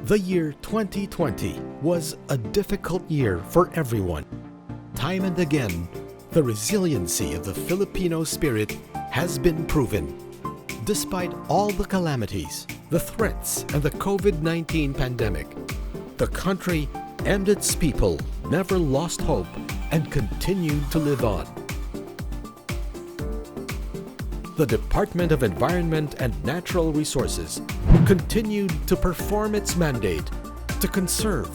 The year 2020 was a difficult year for everyone. Time and again, the resiliency of the Filipino spirit has been proven. Despite all the calamities, the threats, and the COVID-19 pandemic, the country and its people never lost hope and continued to live on. The Department of Environment and Natural Resources continued to perform its mandate to conserve,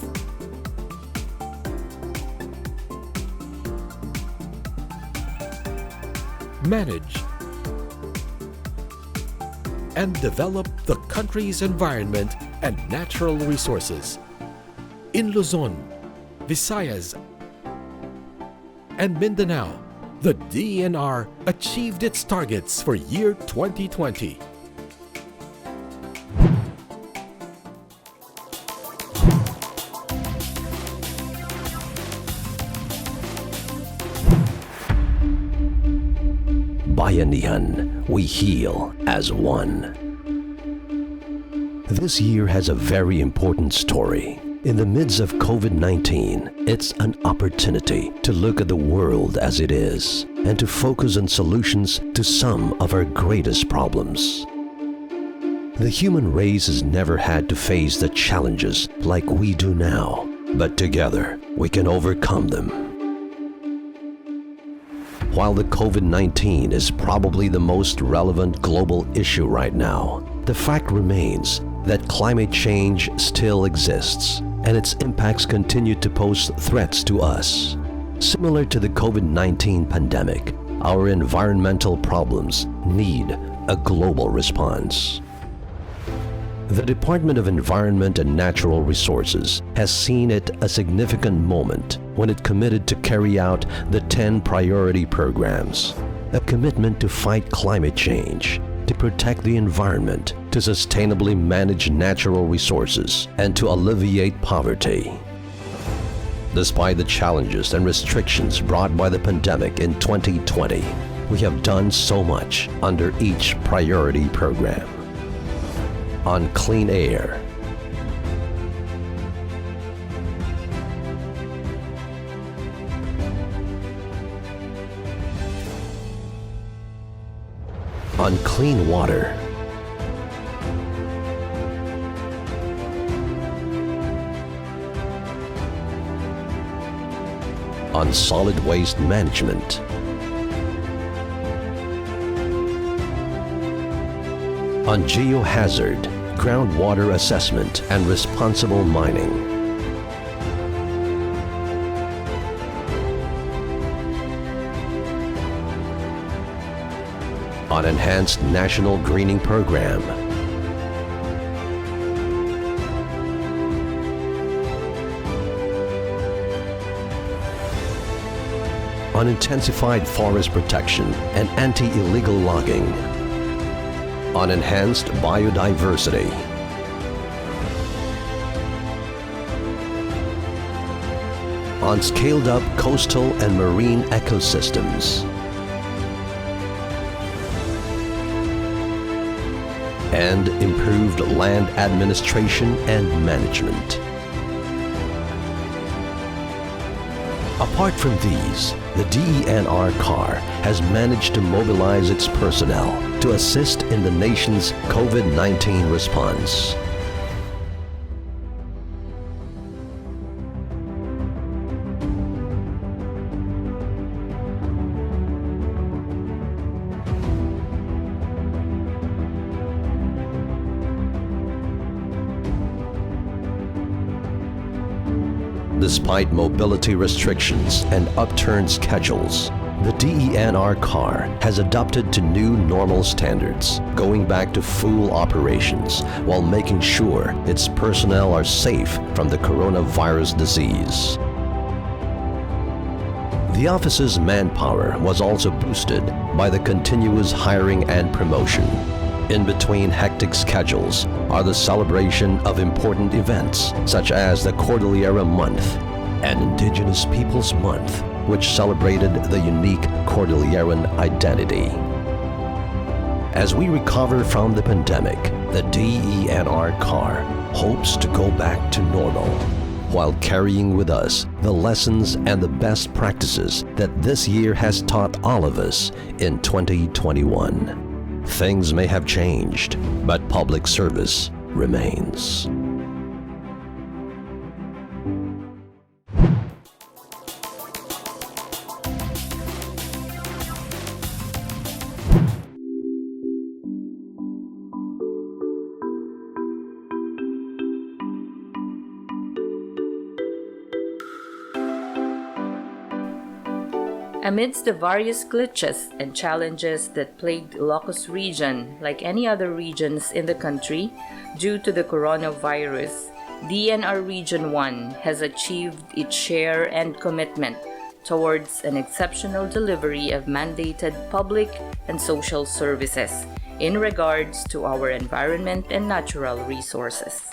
manage, and develop the country's environment and natural resources. In Luzon, Visayas, and Mindanao, the DENR achieved its targets for year 2020. Bayanihan, we heal as one. This year has a very important story. In the midst of COVID-19, it's an opportunity to look at the world as it is and to focus on solutions to some of our greatest problems. The human race has never had to face the challenges like we do now, but together we can overcome them. While the COVID-19 is probably the most relevant global issue right now, the fact remains that climate change still exists and its impacts continue to pose threats to us. Similar to the COVID-19 pandemic, our environmental problems need a global response. The Department of Environment and Natural Resources has seen it a significant moment when it committed to carry out the 10 priority programs, a commitment to fight climate change, to protect the environment, to sustainably manage natural resources, and to alleviate poverty. Despite the challenges and restrictions brought by the pandemic in 2020, we have done so much under each priority program. On clean air, on clean water, on solid waste management, on geohazard, groundwater assessment, and responsible mining, on enhanced national greening program, on intensified forest protection and anti-illegal logging, on enhanced biodiversity, on scaled-up coastal and marine ecosystems, and improved land administration and management. Apart from these, the DENR CAR has managed to mobilize its personnel to assist in the nation's COVID-19 response. Despite mobility restrictions and upturned schedules, the DENR CAR has adapted to new normal standards, going back to full operations while making sure its personnel are safe from the coronavirus disease. The office's manpower was also boosted by the continuous hiring and promotion. In between hectic schedules are the celebration of important events such as the Cordillera Month and Indigenous Peoples Month, which celebrated the unique Cordilleran identity. As we recover from the pandemic, the DENR car hopes to go back to normal while carrying with us the lessons and the best practices that this year has taught all of us in 2021. Things may have changed, but public service remains. Amidst the various glitches and challenges that plagued Ilocos region, like any other regions in the country, due to the coronavirus, DENR Region 1 has achieved its share and commitment towards an exceptional delivery of mandated public and social services in regards to our environment and natural resources.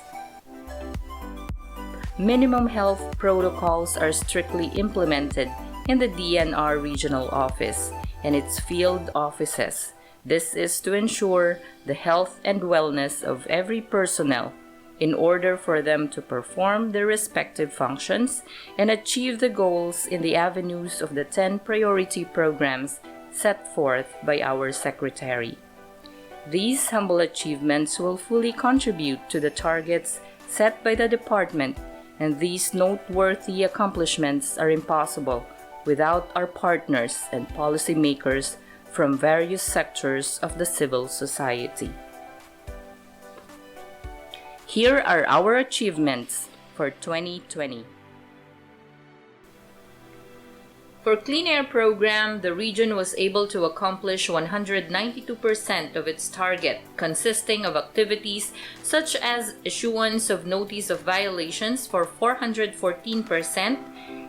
Minimum health protocols are strictly implemented in the DENR Regional Office and its field offices. This is to ensure the health and wellness of every personnel in order for them to perform their respective functions and achieve the goals in the avenues of the 10 priority programs set forth by our Secretary. These humble achievements will fully contribute to the targets set by the department, and these noteworthy accomplishments are impossible without our partners and policymakers from various sectors of the civil society. Here are our achievements for 2020. For Clean Air Program, the region was able to accomplish 192% of its target, consisting of activities such as issuance of notice of violations for 414%,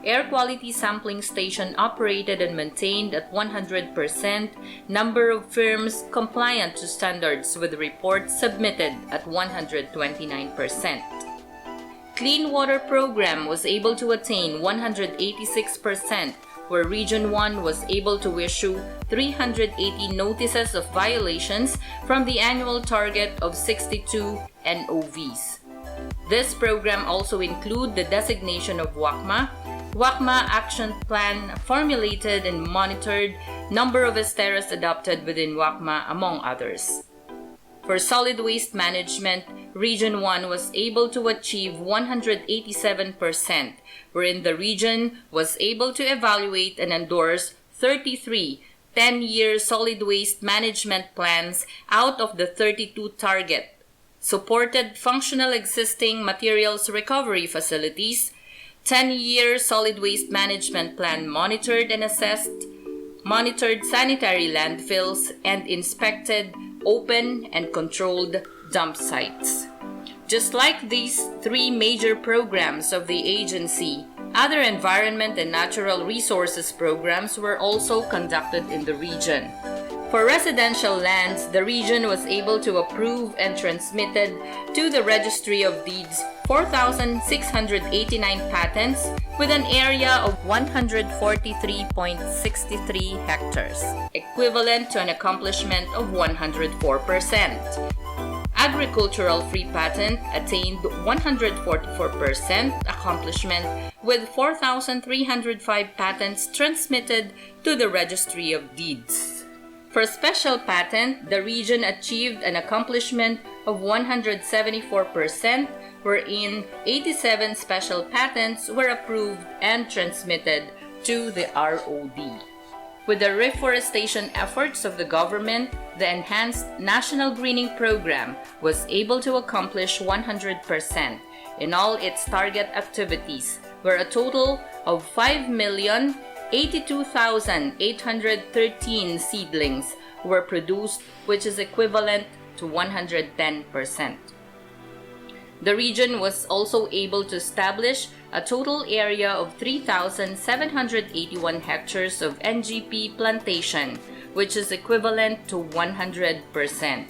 air quality sampling station operated and maintained at 100%, number of firms compliant to standards with reports submitted at 129%. Clean Water Program was able to attain 186%, where Region 1 was able to issue 380 notices of violations from the annual target of 62 NOVs. This program also includes the designation of WACMA Action Plan formulated and monitored, number of esteras adopted within WACMA, among others. For solid waste management, Region 1 was able to achieve 187%, wherein the region was able to evaluate and endorse 33 10-year solid waste management plans out of the 32 target, supported functional existing materials recovery facilities, 10-year solid waste management plan monitored and assessed, monitored sanitary landfills, and inspected open and controlled dump sites. Just like these three major programs of the agency, other environment and natural resources programs were also conducted in the region. For residential lands, the region was able to approve and transmitted to the Registry of Deeds 4,689 patents with an area of 143.63 hectares, equivalent to an accomplishment of 104%. Agricultural free patent attained 144% accomplishment with 4,305 patents transmitted to the Registry of Deeds. For special patent, the region achieved an accomplishment of 174%, wherein 87 special patents were approved and transmitted to the ROD. With the reforestation efforts of the government, the Enhanced National Greening Program was able to accomplish 100% in all its target activities, where a total of 5,082,813 seedlings were produced, which is equivalent to 110%. The region was also able to establish a total area of 3,781 hectares of NGP plantation, which is equivalent to 100%.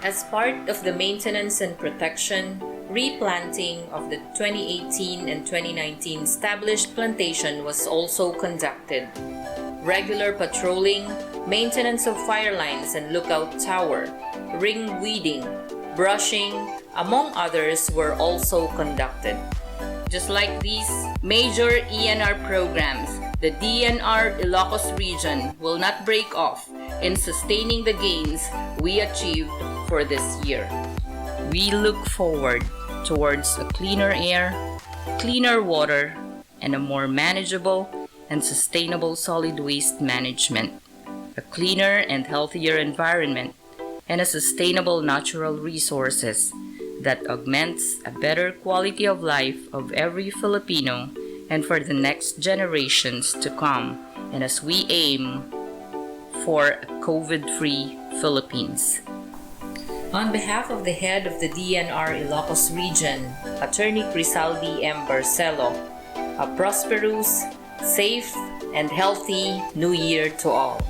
As part of the maintenance and protection, replanting of the 2018 and 2019 established plantation was also conducted. Regular patrolling, maintenance of fire lines and lookout tower, ring weeding, brushing, among others, were also conducted. Just like these major ENR programs, the DNR Ilocos region will not break off in sustaining the gains we achieved for this year. We look forward towards a cleaner air, cleaner water, and a more manageable and sustainable solid waste management, a cleaner and healthier environment, and a sustainable natural resources that augments a better quality of life of every Filipino and for the next generations to come, and as we aim for a COVID-free Philippines. On behalf of the head of the DNR Ilocos region, Attorney Crisaldi M. Barcelo, a prosperous, safe, and healthy New Year to all.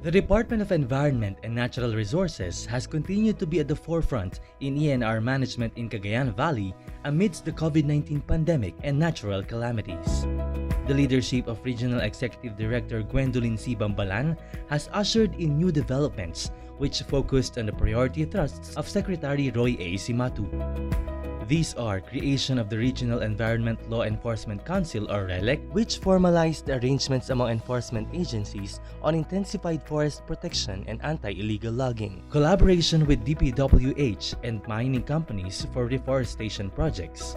The Department of Environment and Natural Resources has continued to be at the forefront in ENR management in Cagayan Valley amidst the COVID-19 pandemic and natural calamities. The leadership of Regional Executive Director Gwendolyn C. Bambalan has ushered in new developments which focused on the priority thrusts of Secretary Roy A. Simatu. These are creation of the Regional Environment Law Enforcement Council or RELEC, which formalized the arrangements among enforcement agencies on intensified forest protection and anti-illegal logging, collaboration with DPWH and mining companies for reforestation projects,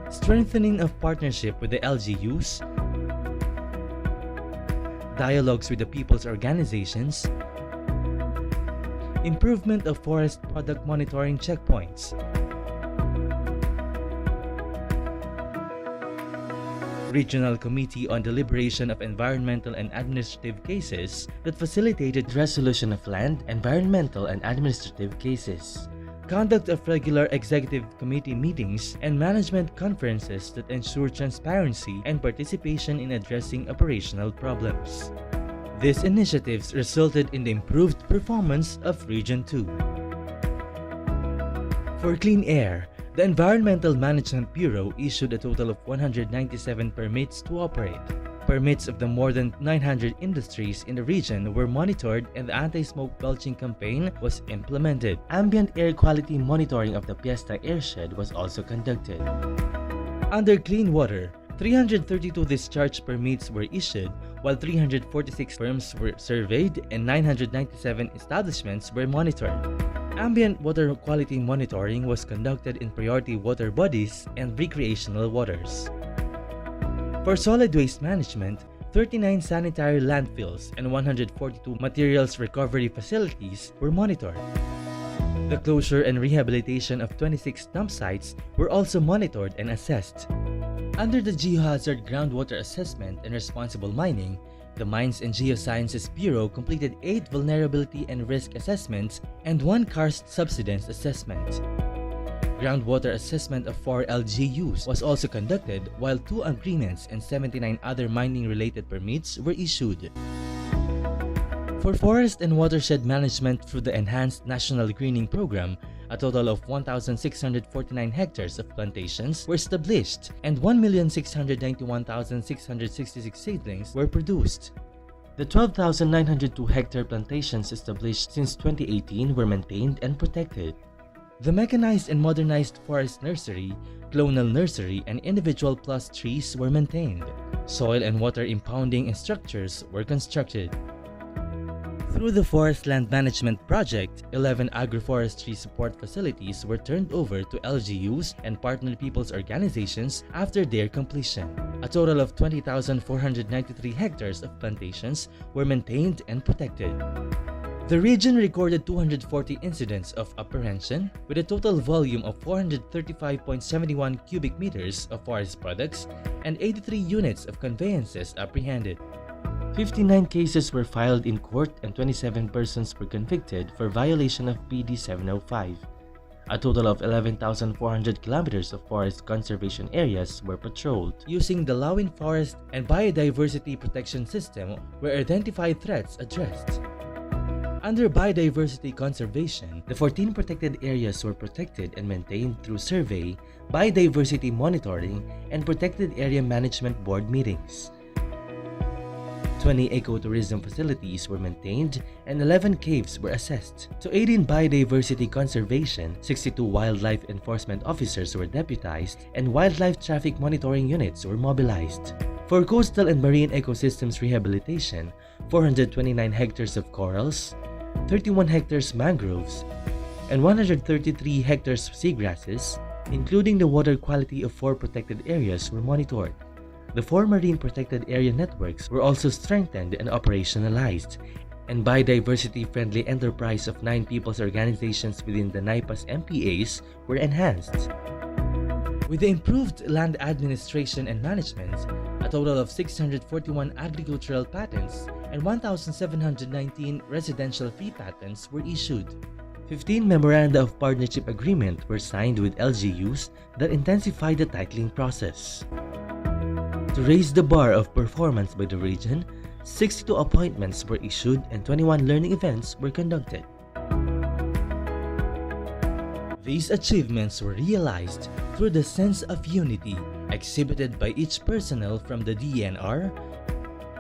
strengthening of partnership with the LGUs, dialogues with the people's organizations, improvement of forest product monitoring checkpoints, Regional Committee on Deliberation of Environmental and Administrative Cases that facilitated resolution of land, environmental, and administrative cases. Conduct of regular executive committee meetings and management conferences that ensure transparency and participation in addressing operational problems. These initiatives resulted in the improved performance of Region 2. For clean air, the Environmental Management Bureau issued a total of 197 permits to operate. Permits of the more than 900 industries in the region were monitored and the anti-smoke belching campaign was implemented. Ambient air quality monitoring of the Fiesta Airshed was also conducted. Under clean water, 332 discharge permits were issued, while 346 firms were surveyed and 997 establishments were monitored. Ambient water quality monitoring was conducted in priority water bodies and recreational waters. For solid waste management, 39 sanitary landfills and 142 materials recovery facilities were monitored. The closure and rehabilitation of 26 dump sites were also monitored and assessed. Under the Geohazard Groundwater Assessment and Responsible Mining, the Mines and Geosciences Bureau completed 8 vulnerability and risk assessments and 1 karst subsidence assessment. Groundwater assessment of 4 LGUs was also conducted, while 2 agreements and 79 other mining-related permits were issued. For forest and watershed management through the Enhanced National Greening Program, a total of 1,649 hectares of plantations were established and 1,691,666 seedlings were produced. The 12,902 hectare plantations established since 2018 were maintained and protected. The mechanized and modernized forest nursery, clonal nursery, and individual plus trees were maintained. Soil and water impounding structures were constructed. Through the Forest Land Management Project, 11 agroforestry support facilities were turned over to LGUs and partner people's organizations after their completion. A total of 20,493 hectares of plantations were maintained and protected. The region recorded 240 incidents of apprehension with a total volume of 435.71 cubic meters of forest products and 83 units of conveyances apprehended. 59 cases were filed in court and 27 persons were convicted for violation of PD 705. A total of 11,400 kilometers of forest conservation areas were patrolled. Using the Lawin Forest and Biodiversity Protection System were identified threats addressed. Under biodiversity conservation, the 14 protected areas were protected and maintained through survey, biodiversity monitoring, and protected area management board meetings. 20 ecotourism facilities were maintained and 11 caves were assessed. To aid in biodiversity conservation, 62 wildlife enforcement officers were deputized and wildlife traffic monitoring units were mobilized. For coastal and marine ecosystems rehabilitation, 429 hectares of corals, 31 hectares mangroves, and 133 hectares seagrasses, including the water quality of 4 protected areas, were monitored. The 4 marine protected area networks were also strengthened and operationalized, and biodiversity-friendly enterprise of 9 people's organizations within the NIPAS MPAs were enhanced. With the improved land administration and management, a total of 641 agricultural patents and 1,719 residential fee patents were issued. 15 Memoranda of Partnership Agreement were signed with LGUs that intensified the titling process. To raise the bar of performance by the region, 62 appointments were issued and 21 learning events were conducted. These achievements were realized through the sense of unity exhibited by each personnel from the DENR,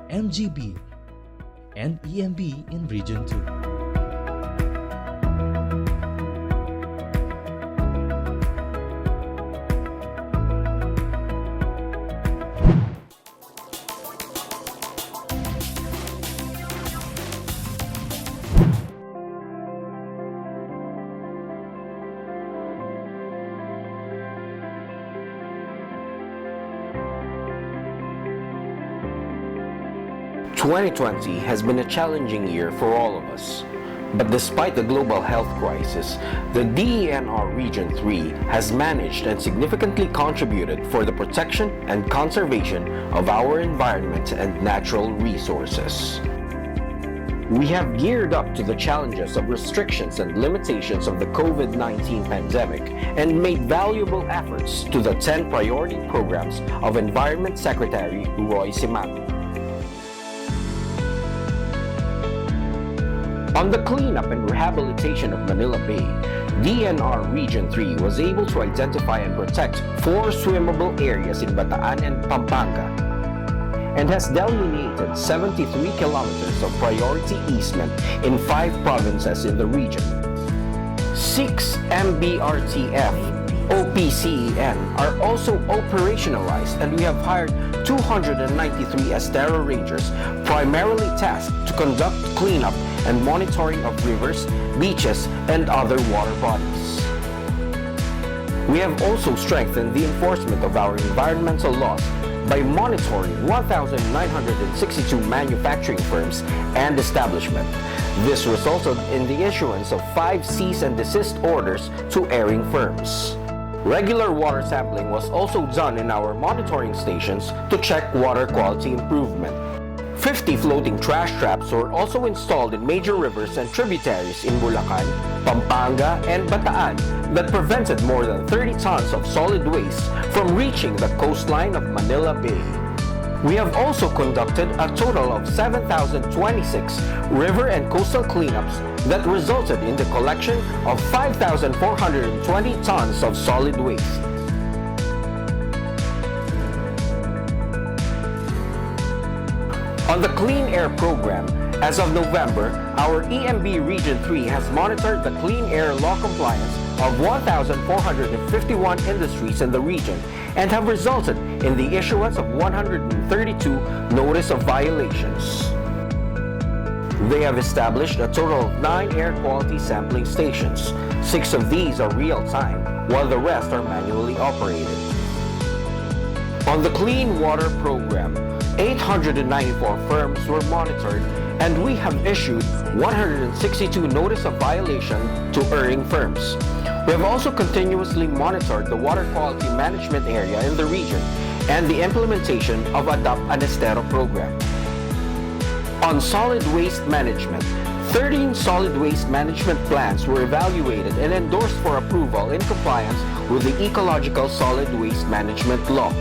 MGB, and EMB in Region 2. "2020 has been a challenging year for all of us. But despite the global health crisis, the DENR Region 3 has managed and significantly contributed for the protection and conservation of our environment and natural resources. We have geared up to the challenges of restrictions and limitations of the COVID-19 pandemic and made valuable efforts to the 10 priority programs of Environment Secretary Roy Simapi. On the cleanup and rehabilitation of Manila Bay, DENR Region 3 was able to identify and protect 4 swimmable areas in Bataan and Pampanga, and has delineated 73 kilometers of priority easement in 5 provinces in the region. 6 MBRTF OPCEN are also operationalized, and we have hired 293 Estero Rangers primarily tasked to conduct cleanup and monitoring of rivers, beaches, and other water bodies. We have also strengthened the enforcement of our environmental laws by monitoring 1,962 manufacturing firms and establishments. This resulted in the issuance of 5 cease and desist orders to airing firms. Regular water sampling was also done in our monitoring stations to check water quality improvement. 50 floating trash traps were also installed in major rivers and tributaries in Bulacan, Pampanga, and Bataan that prevented more than 30 tons of solid waste from reaching the coastline of Manila Bay. We have also conducted a total of 7,026 river and coastal cleanups that resulted in the collection of 5,420 tons of solid waste. On the Clean Air Program, as of November, our EMB Region 3 has monitored the clean air law compliance of 1,451 industries in the region and have resulted in the issuance of 132 notice of violations. They have established a total of 9 air quality sampling stations. 6 of these are real-time, while the rest are manually operated. On the Clean Water Program, 894 firms were monitored, and we have issued 162 notice of violation to erring firms. We have also continuously monitored the water quality management area in the region and the implementation of Adapt an Estero program. On solid waste management, 13 solid waste management plans were evaluated and endorsed for approval in compliance with the Ecological Solid Waste Management Law.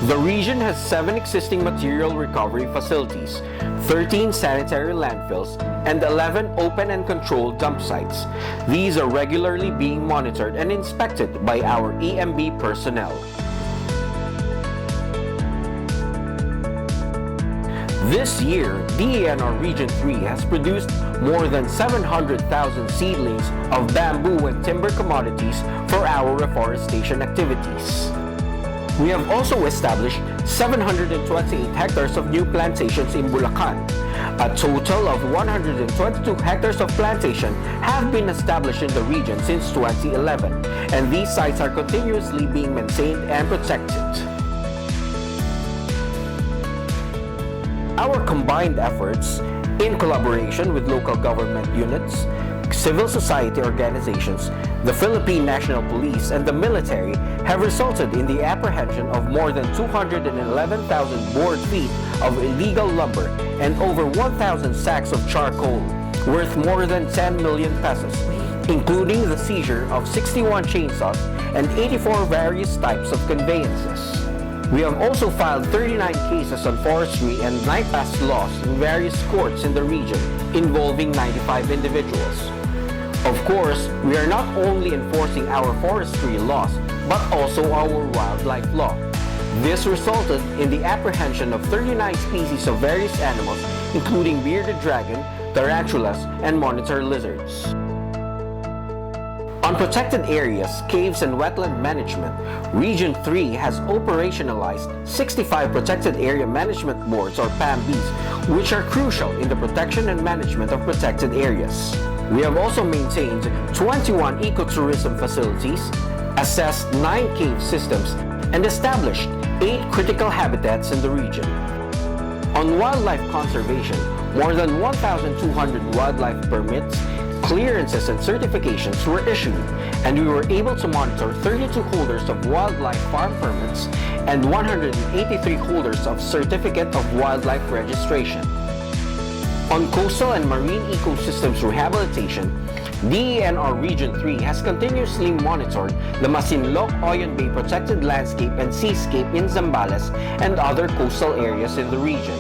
The region has 7 existing material recovery facilities, 13 sanitary landfills, and 11 open and controlled dump sites. These are regularly being monitored and inspected by our EMB personnel. This year, DENR Region 3 has produced more than 700,000 seedlings of bamboo and timber commodities for our reforestation activities. We have also established 728 hectares of new plantations in Bulacan. A total of 122 hectares of plantation have been established in the region since 2011, and these sites are continuously being maintained and protected. Our combined efforts, in collaboration with local government units, civil society organizations, the Philippine National Police, and the military have resulted in the apprehension of more than 211,000 board feet of illegal lumber and over 1,000 sacks of charcoal, worth more than 10 million pesos, including the seizure of 61 chainsaws and 84 various types of conveyances. We have also filed 39 cases on forestry and bypass laws in various courts in the region, involving 95 individuals. Of course, we are not only enforcing our forestry laws, but also our wildlife law. This resulted in the apprehension of 39 species of various animals, including bearded dragon, tarantulas, and monitor lizards. On protected areas, caves, and wetland management, Region 3 has operationalized 65 Protected Area Management Boards or PAMBs, which are crucial in the protection and management of protected areas. We have also maintained 21 ecotourism facilities, assessed 9 cave systems, and established 8 critical habitats in the region. On wildlife conservation, more than 1,200 wildlife permits, clearances, and certifications were issued, and we were able to monitor 32 holders of wildlife farm permits and 183 holders of certificate of wildlife registration. On coastal and marine ecosystems rehabilitation, DENR Region 3 has continuously monitored the Masinloc-Oyon Bay Protected Landscape and Seascape in Zambales and other coastal areas in the region.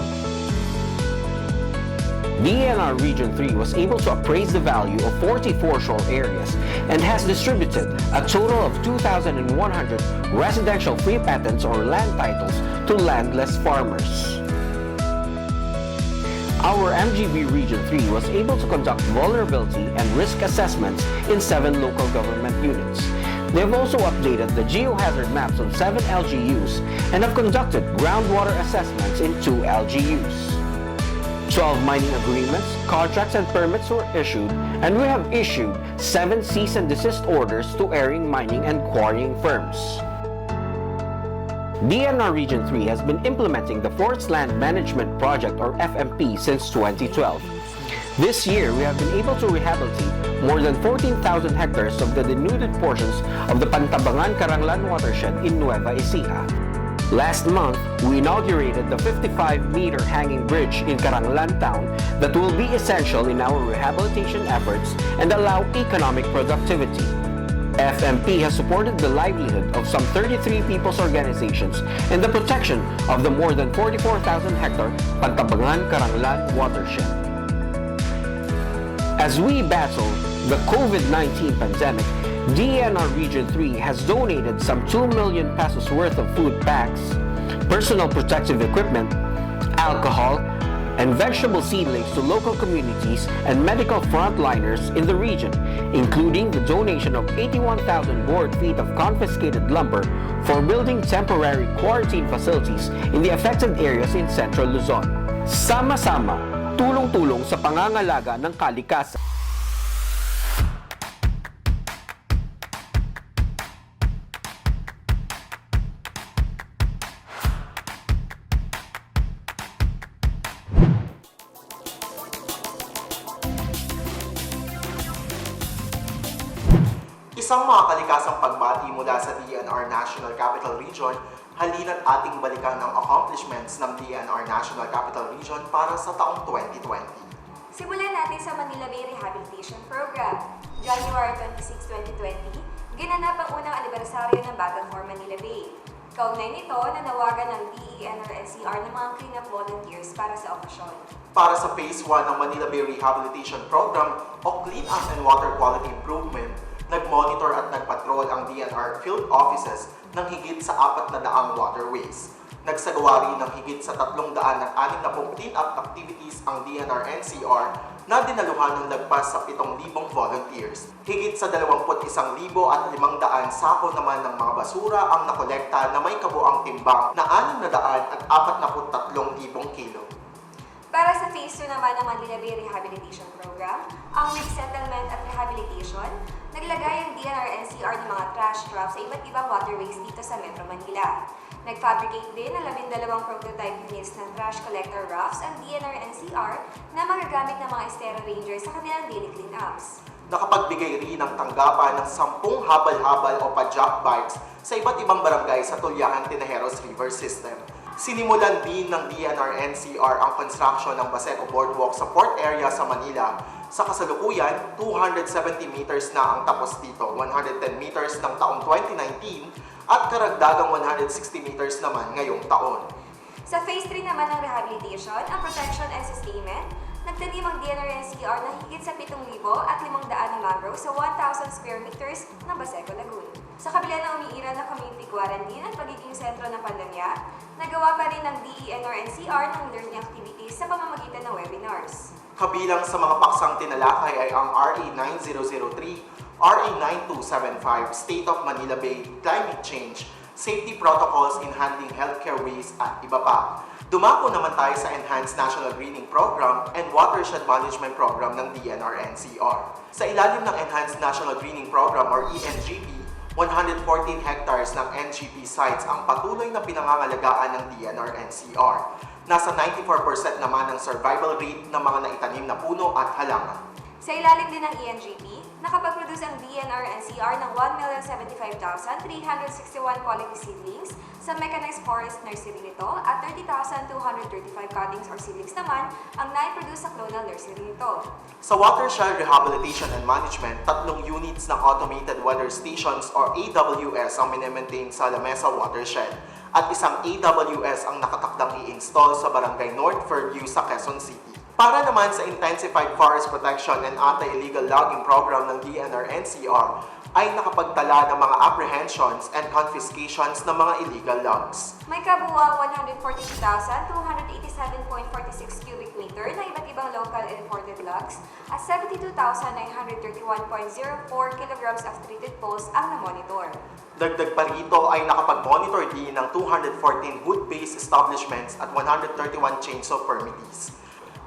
DENR Region 3 was able to appraise the value of 44 shore areas and has distributed a total of 2,100 residential free patents or land titles to landless farmers. Our MGB Region 3 was able to conduct vulnerability and risk assessments in 7 local government units. They have also updated the geohazard maps of 7 LGUs and have conducted groundwater assessments in 2 LGUs. 12 mining agreements, contracts, and permits were issued, and we have issued 7 cease and desist orders to erring mining and quarrying firms. DENR Region 3 has been implementing the Forest Land Management Project or FMP since 2012. This year, we have been able to rehabilitate more than 14,000 hectares of the denuded portions of the Pantabangan-Caranglan watershed in Nueva Ecija. Last month, we inaugurated the 55-meter hanging bridge in Caranglan town that will be essential in our rehabilitation efforts and allow economic productivity. FMP has supported the livelihood of some 33 people's organizations and the protection of the more than 44,000-hectare Pantabangan-Caranglan watershed. As we battle the COVID-19 pandemic, DENR Region 3 has donated some 2 million pesos worth of food packs, personal protective equipment, alcohol, and vegetable seedlings to local communities and medical frontliners in the region, including the donation of 81,000 board feet of confiscated lumber for building temporary quarantine facilities in the affected areas in Central Luzon. Sama-sama, tulong-tulong sa pangangalaga ng kalikasan. Isang mga kalikasang pagbati mula sa DENR National Capital Region, halina't ating balikan ng accomplishments ng DENR National Capital Region para sa taong 2020. Simulan sa Manila Bay Rehabilitation Program. January 26, 2020, ginanap ang unang anibersaryo ng Battle for Manila Bay. Kaugnay nito, nanawagan ng DENR-NCR ng mga cleanup volunteers para sa okasyon. Para sa Phase 1 ng Manila Bay Rehabilitation Program o Clean Up and Water Quality Improvement, nag-monitor at nagpatrol ang DENR field offices ng higit sa 400 waterways. Nagsagawa rin ng higit sa 360 clean-up activities ang DENR-NCR na dinaluhan ng lagpas sa 7,000 volunteers. Higit sa 21,500 sako naman ng mga basura ang nakolekta na may kabuang timbang na 643,000 kilo. Para sa Phase 2 naman ng Manila Bay Rehabilitation Program, ang resettlement at rehabilitation, naglagay ang DENR-NCR ng mga trash traps sa iba't ibang waterways dito sa Metro Manila. Nag-fabricate din ng 12 prototype units ng trash collector rafts ang DENR-NCR na magagamit ng mga Estero Rangers sa kanilang daily cleanups. Nakapagbigay rin ng tanggapan ng 10 habal-habal o padjak bikes sa iba't ibang barangay sa Tulyahan Tinajeros River System. Sinimulan din ng DENR-NCR ang construction ng Baseco Boardwalk sa port area sa Manila. Sa kasalukuyan, 270 meters na ang tapos dito, 110 meters ng taong 2019 at karagdagang 160 meters naman ngayong taon. Sa Phase 3 naman ng rehabilitation, ang protection and sustainment, nagtanim ang DENR-NCR na higit sa 7,500 na mangrove sa 1,000 square meters ng Baseco Lagoon. Sa kabila ng umiiral na community quarantine at pagiging sentro ng pandemya, nagawa pa rin ng DENR-NCR ng learning activities sa pamamagitan ng webinars. Kabilang sa mga paksang tinalakay ay ang RA 9003, RA 9275, State of Manila Bay, Climate Change, Safety Protocols in Handling Healthcare Waste at iba pa. Dumako naman tayo sa Enhanced National Greening Program and Watershed Management Program ng DENR-NCR. Sa ilalim ng Enhanced National Greening Program or ENGP, 114 hectares ng NGP sites ang patuloy na pinangangalagaan ng DENR-NCR. Nasa 94% naman ang survival rate ng mga naitanim na puno at halaman. Sa ilalim din ng ENGP, nakapag-produce ang DENR-NCR ng 1,075,361 quality seedlings sa mechanized forest nursery nito at 30,235 cuttings or seedlings naman ang nai-produce sa clonal nursery nito. Sa Watershed Rehabilitation and Management, 3 units ng Automated Weather Stations or AWS ang minimaintain sa La Mesa Watershed at isang AWS ang nakatakdang i-install sa Barangay North Fairview sa Quezon City. Para naman sa Intensified Forest Protection and Anti-Illegal Logging Program ng DENR-NCR, ay nakapagtala ng mga apprehensions and confiscations ng mga illegal logs. May kabuuang 142,287.46 cubic meter na iba't ibang local and imported logs at 72,931.04 kilograms of treated poles ang namonitor. Dagdag pa rito ay nakapag-monitor din ng 214 wood-based establishments at 131 chainsaw permittees.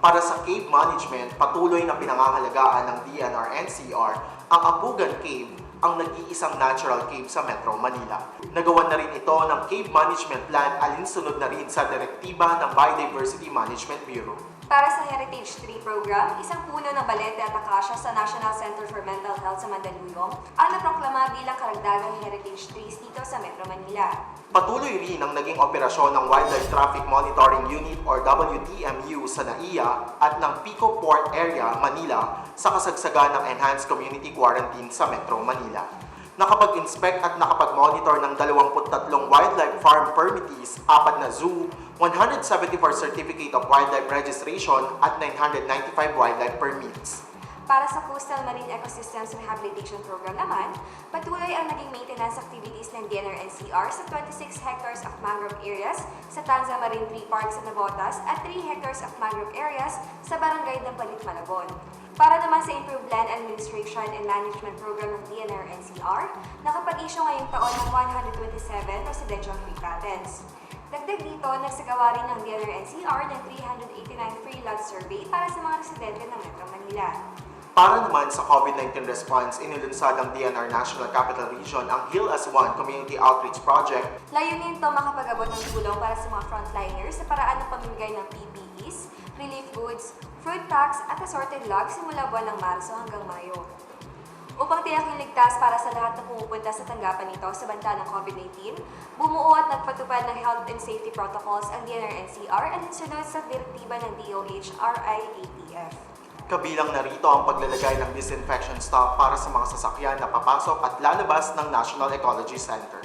Para sa cave management, patuloy na pinangangalagaan ng DENR-NCR ang Abugan Cave, ang nag-iisang natural cave sa Metro Manila. Nagawan na rin ito ng cave management plan alinsunod na rin sa direktiba ng Biodiversity Management Bureau. Para sa Heritage 3 program, isang puno ng balete at akasya sa National Center for Mental Health sa Mandaluyong ang naproklama bilang karagdagang Heritage Trees dito sa Metro Manila. Patuloy rin ang naging operasyon ng Wildlife Traffic Monitoring Unit or WTMU sa NAIA at ng Pico Port Area, Manila sa kasagsagan ng Enhanced Community Quarantine sa Metro Manila. Nakapag-inspect at nakapag-monitor ng 23 wildlife farm permittees, 4 na zoo, 174 Certificate of Wildlife Registration at 995 wildlife permits. Para sa Coastal Marine Ecosystems Rehabilitation Program naman, patuloy ang naging maintenance activities ng DENR-NCR sa 26 hectares of mangrove areas sa Tanza Marine Tree Park sa Navotas at 3 hectares of mangrove areas sa Barangay ng Palit, Malabon. Para naman sa Improved Land Administration and Management Program ng DENR-NCR, nakapag-issue ngayong taon ng 127 residential free patents. Dagdag dito, nagsagawa rin ng DENR-NCR ng 389 free lot survey para sa mga residente ng Metro Manila. Para naman sa COVID-19 response, inilunsad ng DENR National Capital Region ang Heal as One Community Outreach Project. Layunin ito makapag-abot ng tulong para sa mga frontliners sa paraan ng pamimigay ng PPEs, relief goods, fruit packs at assorted logs simula buwan ng Marso hanggang Mayo. Upang tiyaking ligtas para sa lahat na pumupunta sa tanggapan nito sa banta ng COVID-19, bumuo at nagpatupad ng health and safety protocols ang DENR-NCR at sunod sa direktiba ng DOH RI-ATF. Kabilang narito ang paglalagay ng disinfection stock para sa mga sasakyan na papasok at lalabas ng National Ecology Center.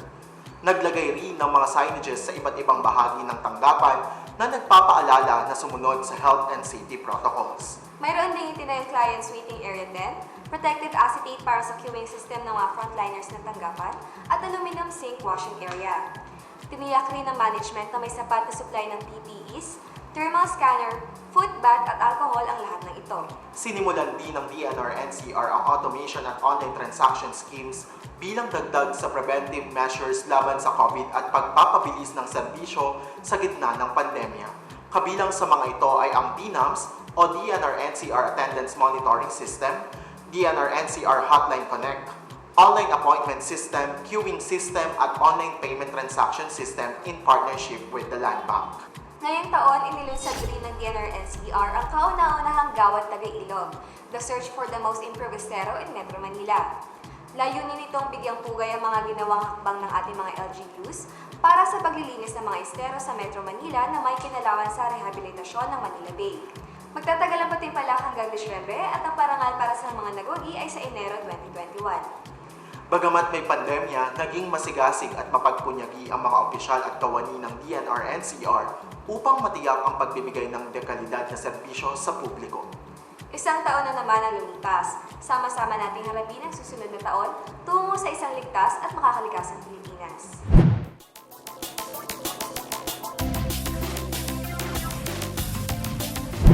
Naglagay rin ng mga signages sa iba't ibang bahagi ng tanggapan na nagpapaalala na sumunod sa health and safety protocols. Mayroon ding itinayong clients waiting area 10, protective acetate para sa queuing system ng mga frontliners ng tanggapan, at aluminum sink washing area. Tiniyak rin ng management na may sapat na supply ng PPEs, thermal scanner, foot bath at alcohol ang lahat ng ito. Sinimulan din ng DENR-NCR ang automation at online transaction schemes bilang dagdag sa preventive measures laban sa COVID at pagpapabilis ng serbisyo sa gitna ng pandemya. Kabilang sa mga ito ay ang DNAMS o DENR-NCR Attendance Monitoring System, DENR-NCR Hotline Connect, Online Appointment System, Queuing System at Online Payment Transaction System in partnership with the Land Bank. Ngayong taon, inilunsad rin ng DENR-NCR ang kauna-unahang Gawad Taga-Ilog, the search for the most improved estero in Metro Manila. Layunin nitong bigyang pugay ang mga ginawang hakbang ng ating mga LGUs para sa paglilinis ng mga estero sa Metro Manila na may kinalaman sa rehabilitasyon ng Manila Bay. Magtatagal ang patimpalak hanggang Disyembre at ang parangal para sa mga nagwagi ay sa Enero 2021. Bagamat may pandemya, naging masigasig at mapagpunyagi ang mga opisyal at kawani ng DENR-NCR upang matiyak ang pagbibigay ng dekalidad na serbisyo sa publiko. Isang taon na naman ang lumipas. Sama-sama nating harapin ang susunod na taon tungo sa isang ligtas at makakalikasang Pilipinas.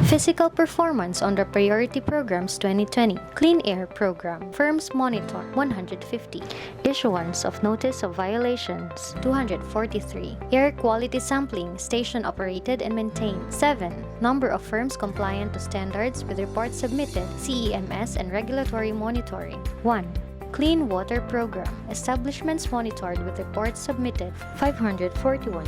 Physical performance under Priority Programs 2020. Clean Air Program. Firms monitor 150. Issuance of Notice of Violations 243. Air quality sampling station operated and maintained 7. Number of firms compliant to standards with reports submitted, CEMS and regulatory monitoring 1. Clean Water Program. Establishments monitored with reports submitted 541.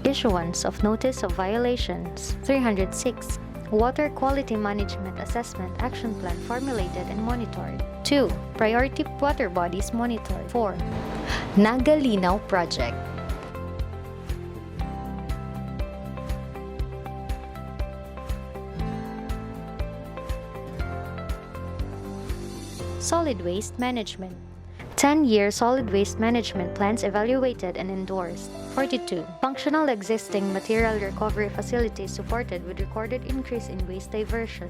Issuance of Notice of Violations 306. Water Quality Management Assessment Action Plan formulated and monitored. 2. Priority Water Bodies monitored. 4. Nagalinaw Project. Solid Waste Management. 10-year solid waste management plans evaluated and endorsed. 42. Functional existing material recovery facilities supported with recorded increase in waste diversion.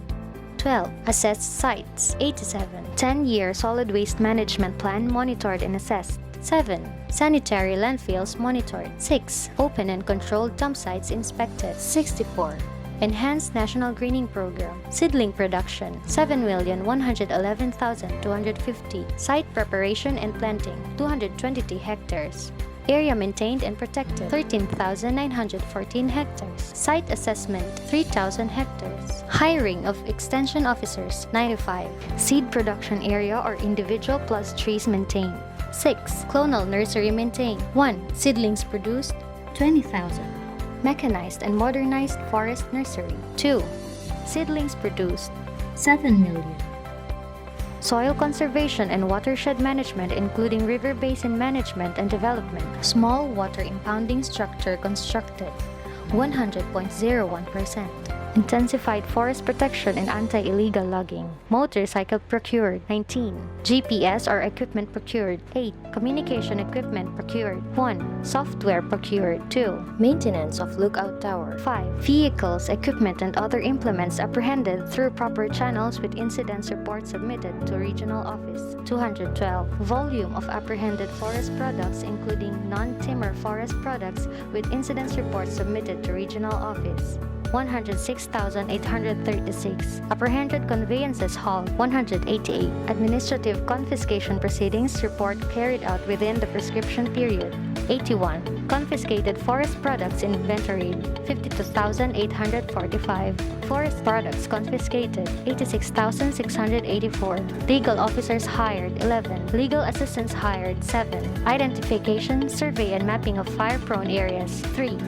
12. Assessed sites. 87. 10-year solid waste management plan monitored and assessed. 7. Sanitary landfills monitored. 6. Open and controlled dump sites inspected. 64. Enhanced National Greening Program. Seedling production 7,111,250. Site preparation and planting 222 hectares. Area maintained and protected 13,914 hectares. Site assessment 3,000 hectares. Hiring of extension officers 95. Seed production area or individual plus trees maintained. 6. Clonal nursery maintained. 1. Seedlings produced 20,000. Mechanized and modernized forest nursery. 2. Seedlings produced 7 million. Soil conservation and watershed management including river basin management and development. Small water impounding structure constructed 100.01%. Intensified forest protection and anti-illegal logging. Motorcycle procured 19. GPS or equipment procured 8. Communication equipment procured 1. Software procured 2. Maintenance of lookout tower 5. Vehicles, equipment and other implements apprehended through proper channels with incidents report submitted to regional office 212. Volume of apprehended forest products including non-timber forest products with incidents reports submitted to regional office 106,836. Apprehended conveyances hauled 188. Administrative confiscation proceedings report carried out within the prescription period 81. Confiscated forest products inventoried 52,845. Forest products confiscated 86,684. Legal officers hired 11. Legal assistants hired 7. Identification, survey and mapping of fire-prone areas 3.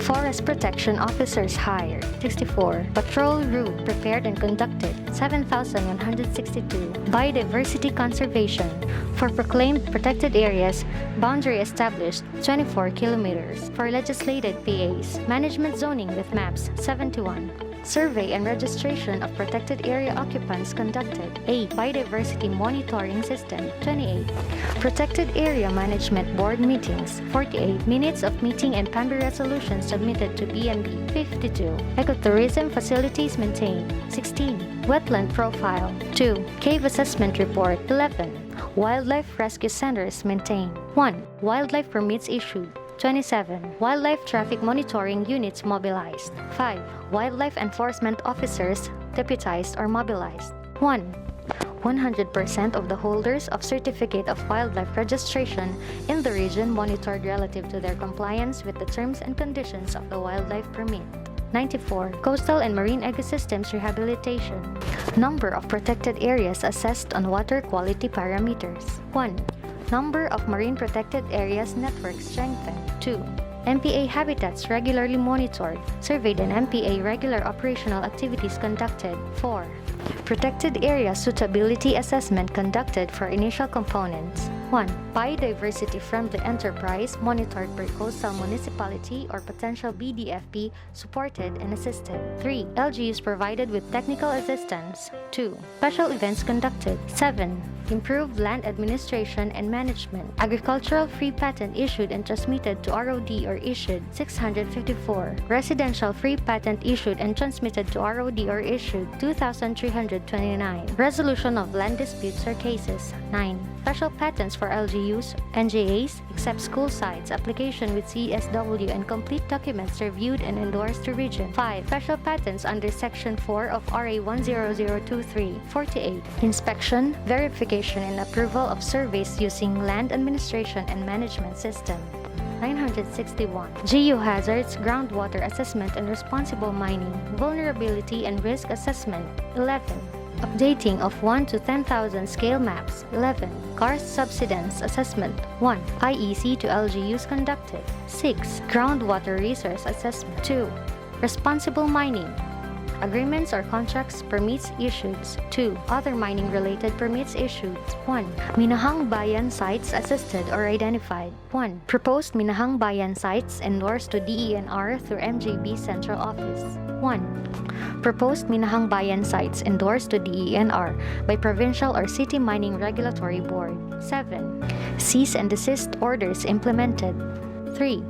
Forest protection officers hired 64. Patrol route prepared and conducted 7,162. Biodiversity conservation for proclaimed protected areas, boundary established 24 kilometers. For legislated PAs, management zoning with maps 71. Survey and registration of protected area occupants conducted. 8. Biodiversity monitoring system. 28. Protected area management board meetings. 48. Minutes of meeting and PAMBI resolutions submitted to PMB. 52. Ecotourism facilities maintained. 16. Wetland profile. 2. Cave assessment report. 11. Wildlife rescue centers maintained. 1. Wildlife permits issued. 27. Wildlife traffic monitoring units mobilized. 5. Wildlife enforcement officers deputized or mobilized. 1. 100% of the holders of Certificate of Wildlife Registration in the region monitored relative to their compliance with the terms and conditions of the wildlife permit. 94. Coastal and marine ecosystems rehabilitation. Number of protected areas assessed on water quality parameters. 1. Number of marine protected areas network strengthened. 2. MPA habitats regularly monitored, surveyed and MPA regular operational activities conducted. 4. Protected area suitability assessment conducted for initial components. 1. Biodiversity-friendly enterprise monitored per coastal municipality or potential BDFP supported and assisted. 3. LGUs provided with technical assistance. 2. Special events conducted. 7. Improved land administration and management. Agricultural free patent issued and transmitted to ROD or issued 654. Residential free patent issued and transmitted to ROD or issued 2,329. Resolution of land disputes or cases 9. Special patents for LGUs, NJAs, except school sites, application with CSW and complete documents reviewed and endorsed to region. 5. Special patents under Section 4 of RA 10023. 48. Inspection, verification, and approval of surveys using land administration and management system. 961. Geohazards, groundwater assessment and responsible mining, vulnerability and risk assessment. 11. Updating of 1 to 10,000 scale maps. 11. Karst subsidence assessment. 1. IEC to LGUs conducted. 6. Groundwater resource assessment. 2. Responsible mining. Agreements or contracts, permits issued. 2. Other mining-related permits issued. 1. Minahang Bayan sites assisted or identified. 1. Proposed Minahang Bayan sites endorsed to DENR through MJB Central Office. 1. Proposed Minahang Bayan sites endorsed to DENR by Provincial or City Mining Regulatory Board. 7. Cease and desist orders implemented. 3.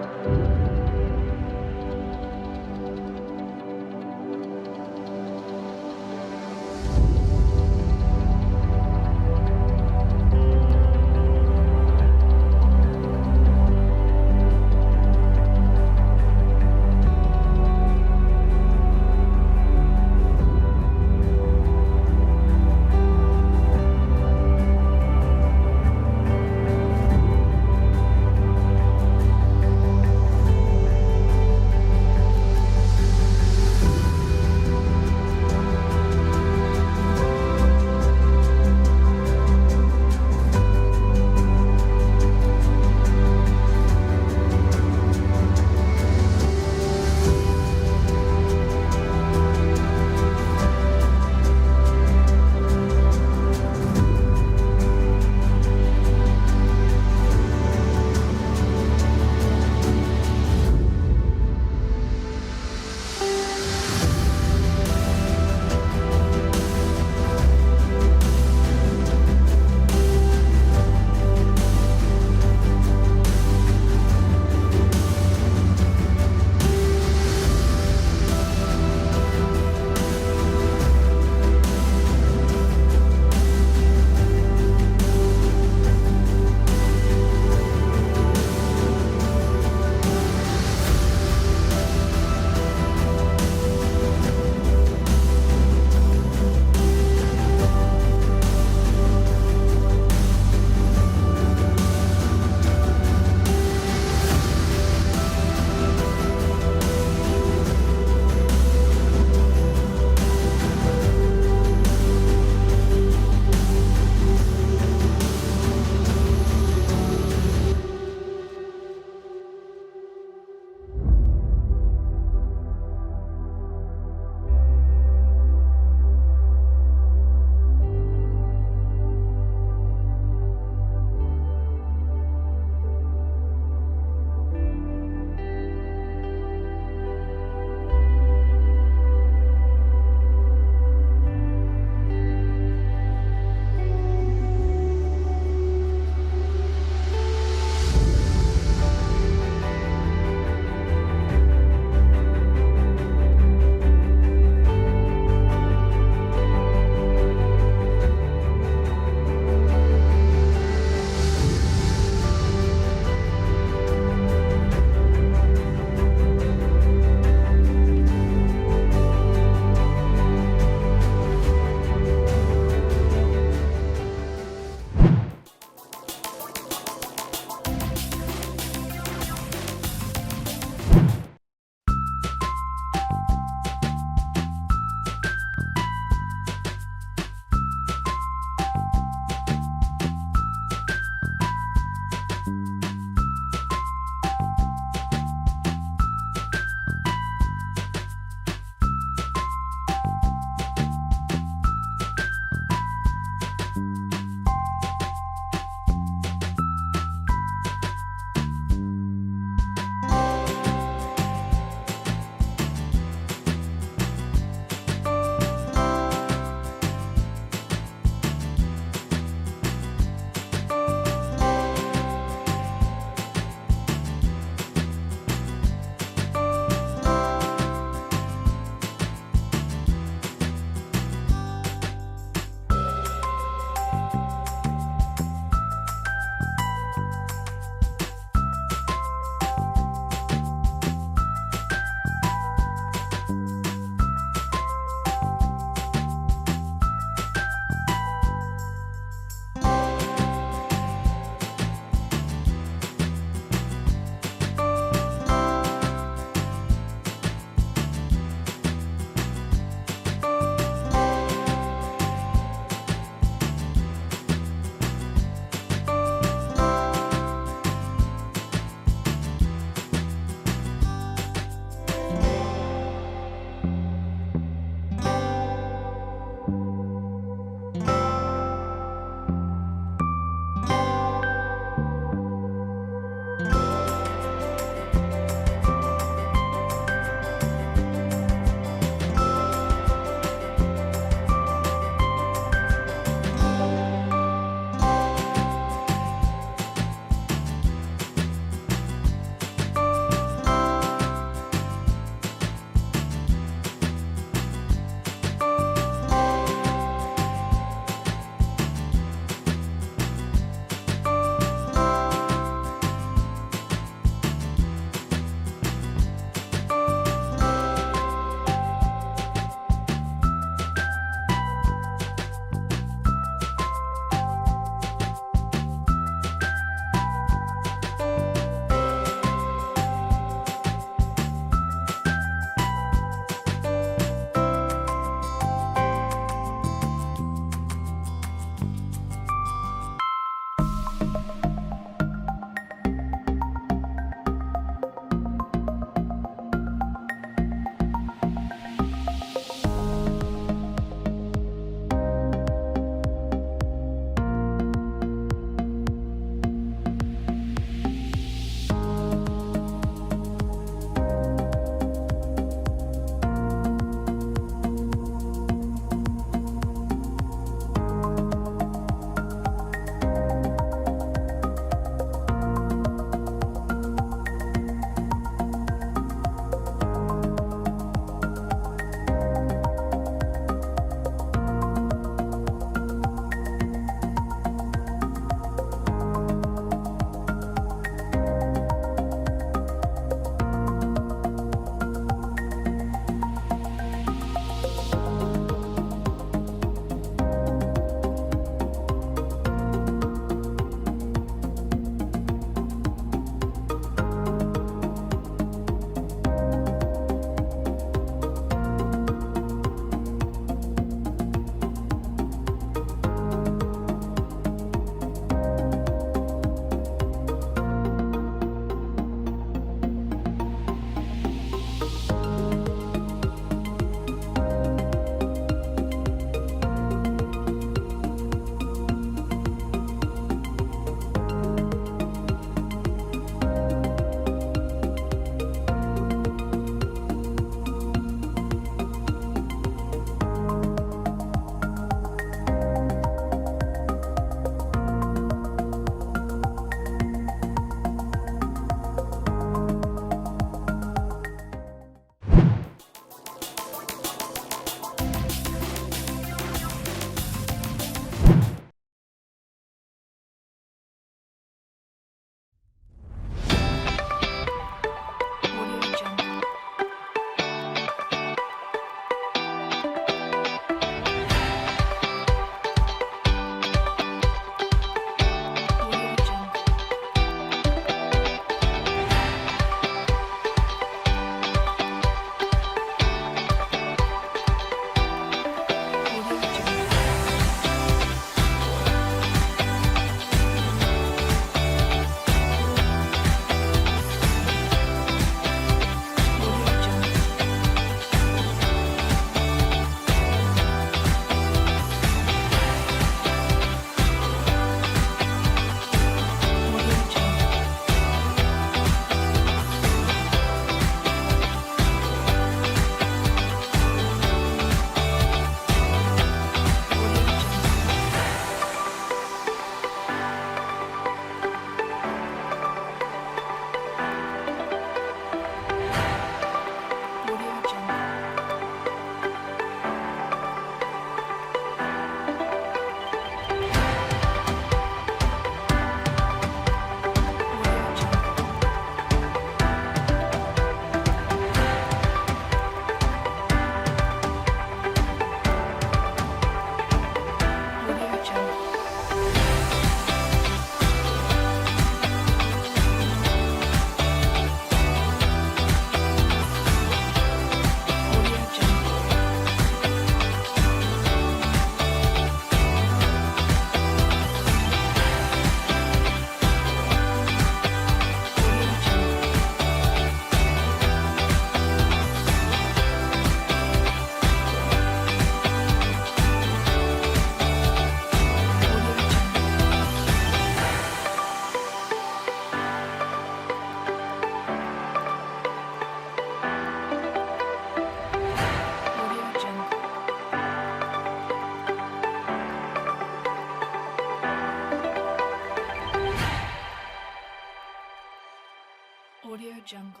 Jungle.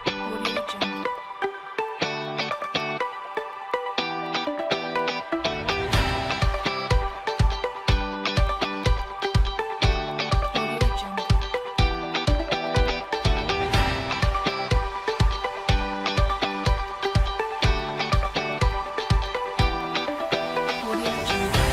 Audio Jungle. Audio Jungle. Audio Jungle.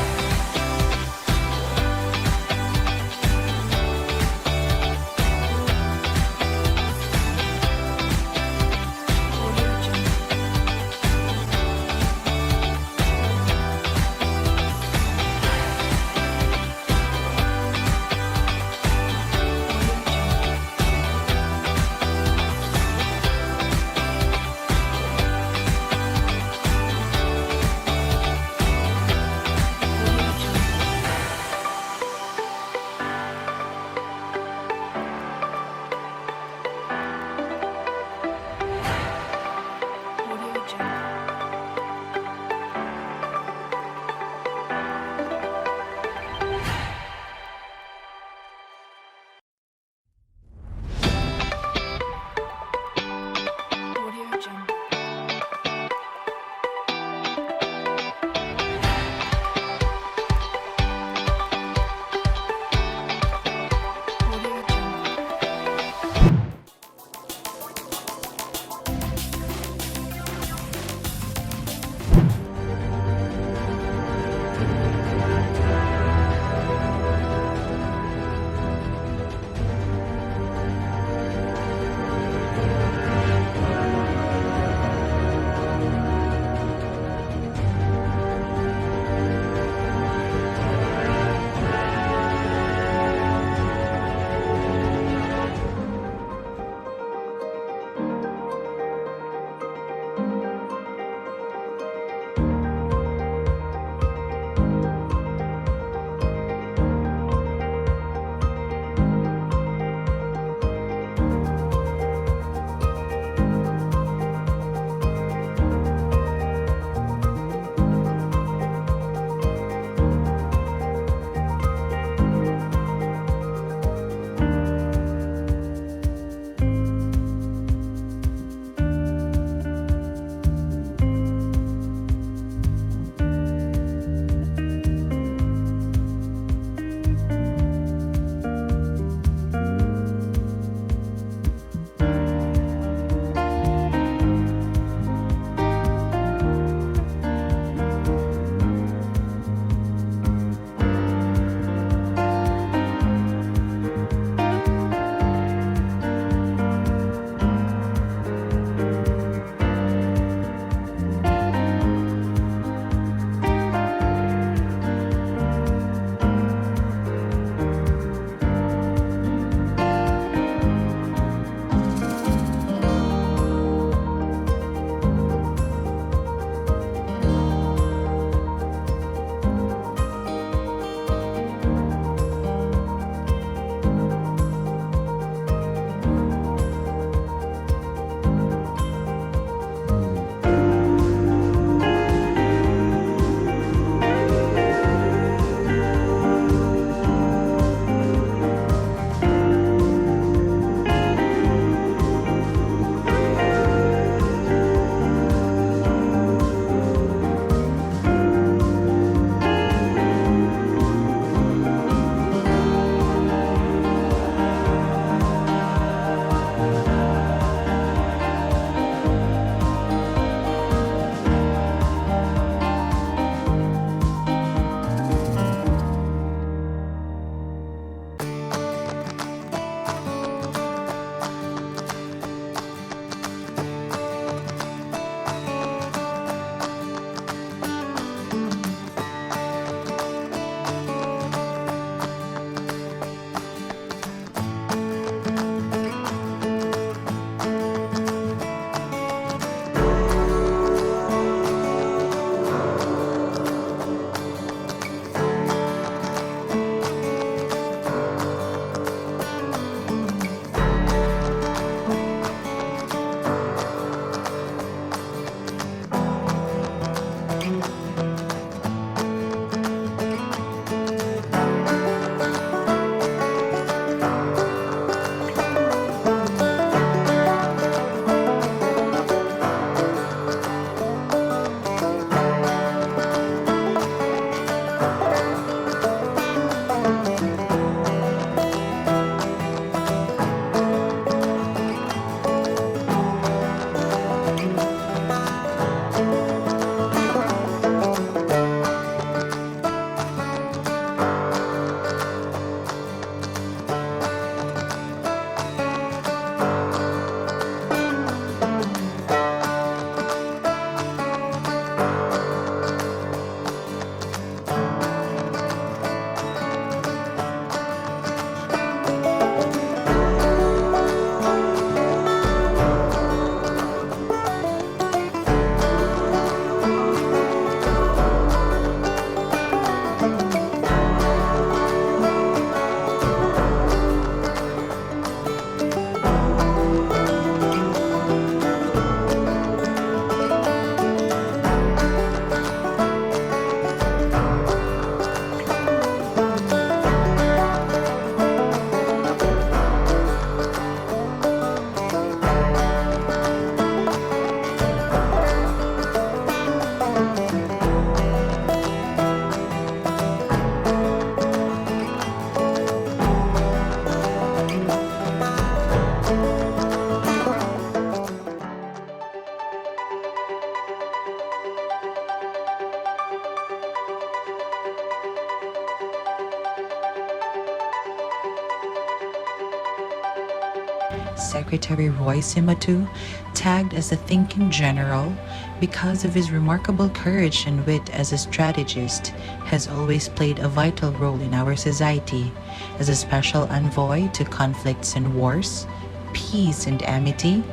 Secretary Roy Simatu, tagged as a thinking general because of his remarkable courage and wit as a strategist, has always played a vital role in our society as a special envoy to conflicts and wars, peace and amity,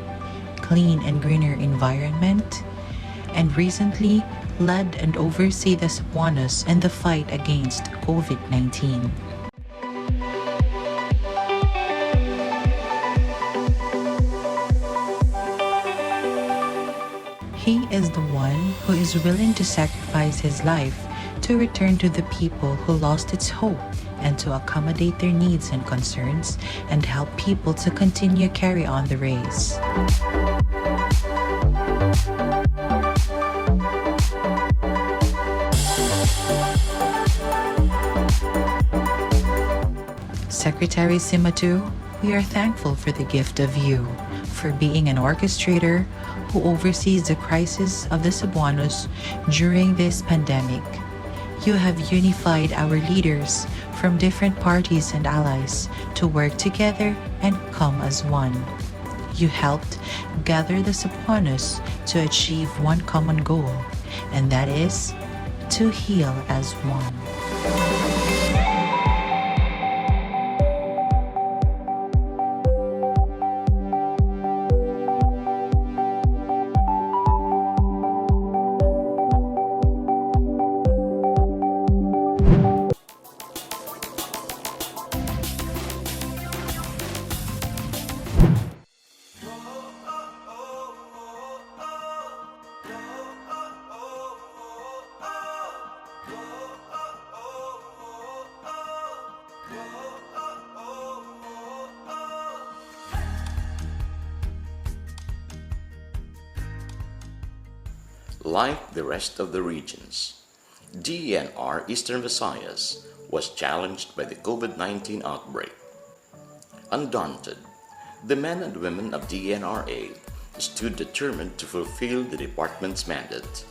clean and greener environment, and recently led and oversee the Cebuanos in the fight against COVID-19. He is the one who is willing to sacrifice his life to return to the people who lost its hope and to accommodate their needs and concerns and help people to continue carry on the race. Secretary Simatu, we are thankful for the gift of you, for being an orchestrator who oversees the crisis of the Cebuanos during this pandemic. You have unified our leaders from different parties and allies to work together and come as one. You helped gather the Cebuanos to achieve one common goal, and that is to heal as one. Like the rest of the regions, DENR Eastern Visayas was challenged by the COVID-19 outbreak. Undaunted, the men and women of DENRA stood determined to fulfill the department's mandate.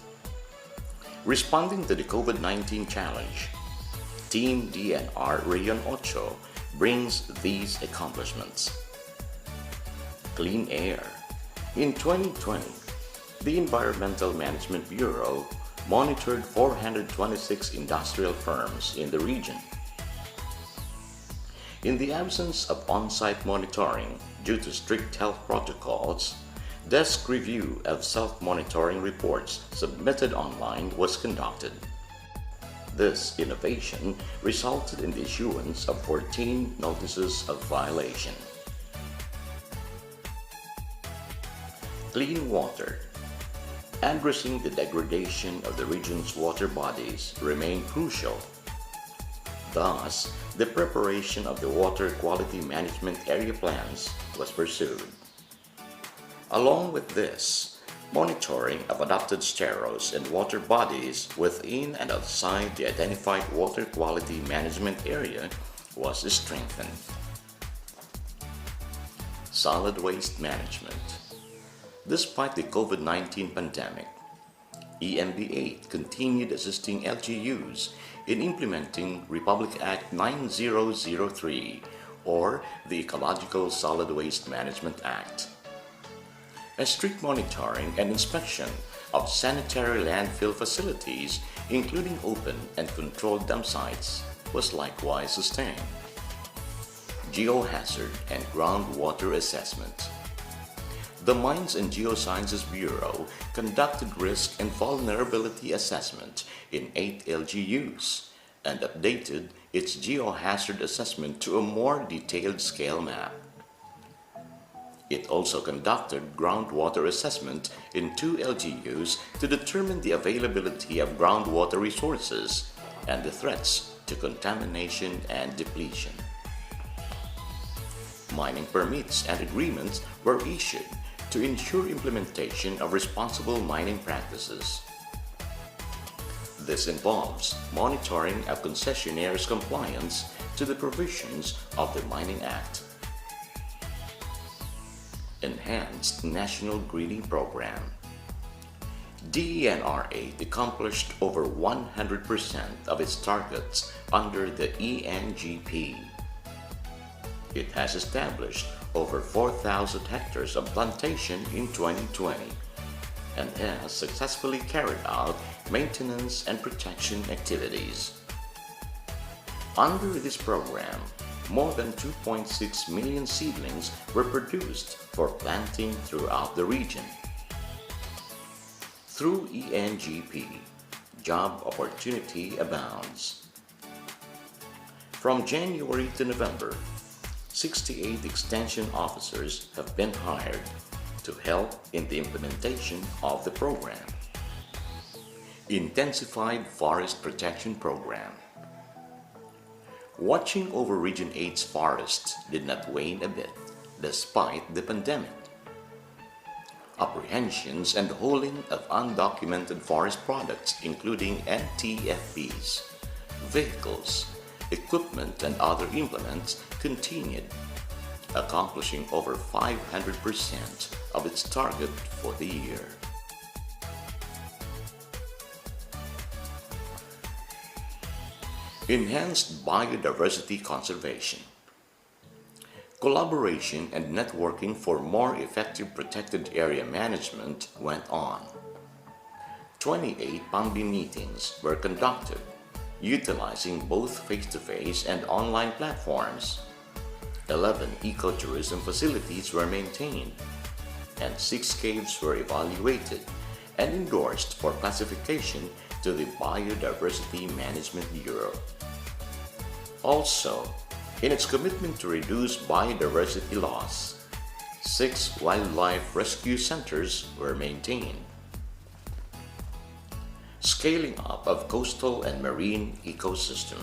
Responding to the COVID-19 challenge, Team DENR Rayon 8 brings these accomplishments. Clean air. In 2020, the Environmental Management Bureau monitored 426 industrial firms in the region. In the absence of on-site monitoring due to strict health protocols, desk review of self-monitoring reports submitted online was conducted. This innovation resulted in the issuance of 14 notices of violation. Clean water. Addressing the degradation of the region's water bodies remained crucial. Thus, the preparation of the water quality management area plans was pursued. Along with this, monitoring of adopted steros and water bodies within and outside the identified water quality management area was strengthened. Solid waste management. Despite the COVID-19 pandemic, EMB8 continued assisting LGUs in implementing Republic Act 9003, or the Ecological Solid Waste Management Act. A strict monitoring and inspection of sanitary landfill facilities, including open and controlled dump sites, was likewise sustained. Geohazard and groundwater assessment. The Mines and Geosciences Bureau conducted risk and vulnerability assessment in 8 LGUs and updated its geohazard assessment to a more detailed scale map. It also conducted groundwater assessment in 2 LGUs to determine the availability of groundwater resources and the threats to contamination and depletion. Mining permits and agreements were issued to ensure implementation of responsible mining practices. This involves monitoring of concessionaires' compliance to the provisions of the Mining Act. Enhanced National Greening Program. DENR8 accomplished over 100% of its targets under the ENGP. It has established over 4,000 hectares of plantation in 2020 and has successfully carried out maintenance and protection activities. Under this program, more than 2.6 million seedlings were produced for planting throughout the region. Through ENGP, job opportunity abounds. From January to November, 68 extension officers have been hired to help in the implementation of the program. Intensified Forest Protection Program. Watching over Region 8's forests did not wane a bit despite the pandemic. Apprehensions and hauling of undocumented forest products including NTFBs, vehicles, equipment and other implements continued, accomplishing over 500% of its target for the year. Enhanced biodiversity conservation. Collaboration and networking for more effective protected area management went on. 28 PAMBI meetings were conducted, utilizing both face-to-face and online platforms. 11 ecotourism facilities were maintained, and 6 caves were evaluated and endorsed for classification to the Biodiversity Management Bureau. Also, in its commitment to reduce biodiversity loss, 6 wildlife rescue centers were maintained. Scaling up of coastal and marine ecosystem.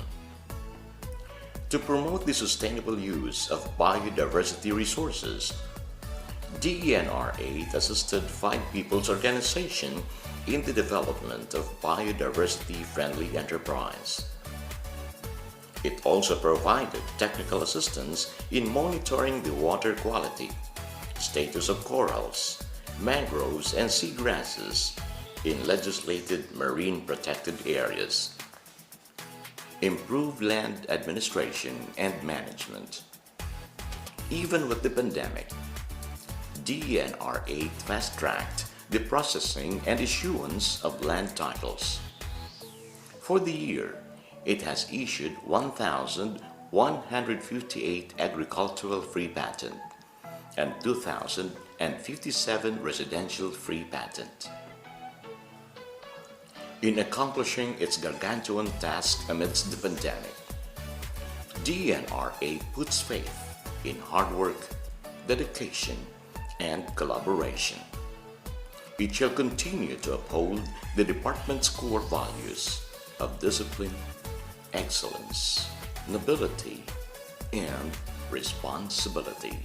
To promote the sustainable use of biodiversity resources, DENR 8 assisted 5 people's organization in the development of biodiversity-friendly enterprise. It also provided technical assistance in monitoring the water quality, status of corals, mangroves, and seagrasses in legislated marine protected areas. Improved land administration and management. Even with the pandemic, DENR 8 fast-tracked the processing and issuance of land titles. For the year, it has issued 1,158 agricultural free patent and 2,057 residential free patent. In accomplishing its gargantuan task amidst the pandemic, DENR 8 puts faith in hard work, dedication, and collaboration. It shall continue to uphold the department's core values of discipline, excellence, nobility, and responsibility.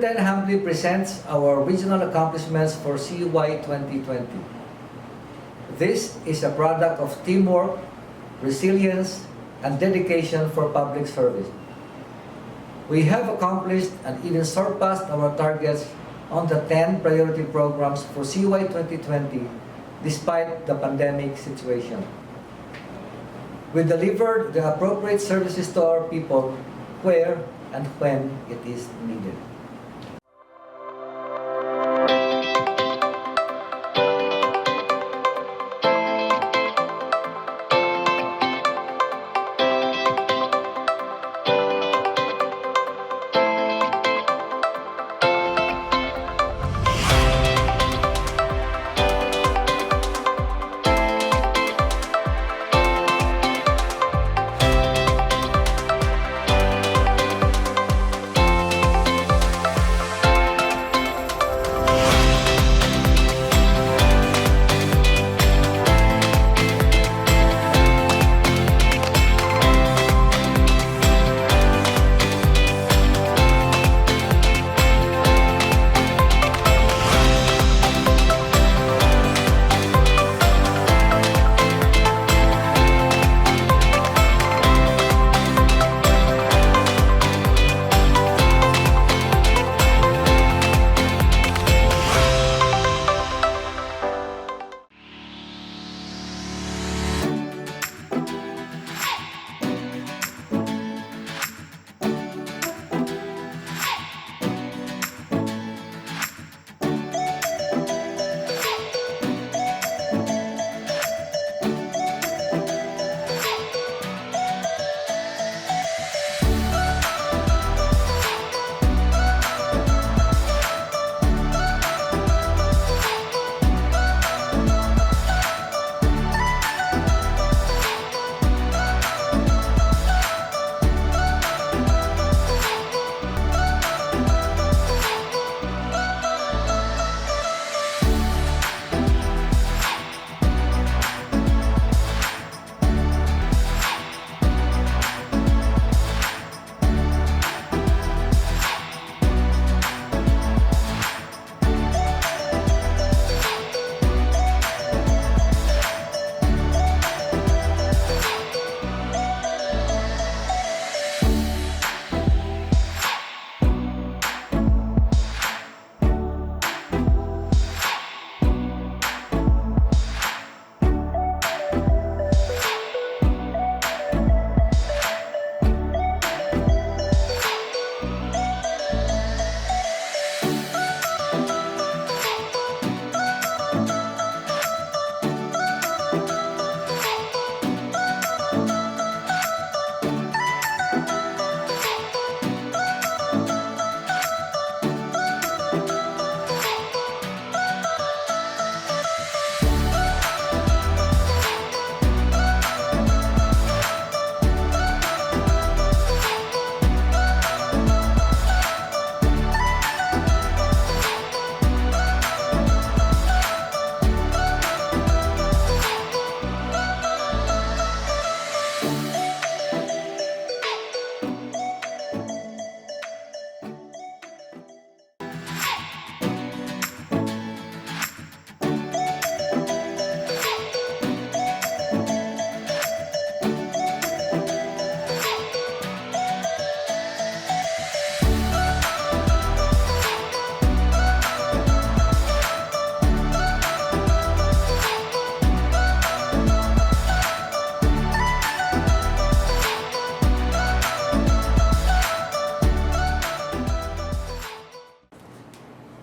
10 humbly presents our regional accomplishments for CY 2020. This is a product of teamwork, resilience, and dedication for public service. We have accomplished and even surpassed our targets on the 10 priority programs for CY 2020 despite the pandemic situation. We delivered the appropriate services to our people where and when it is needed.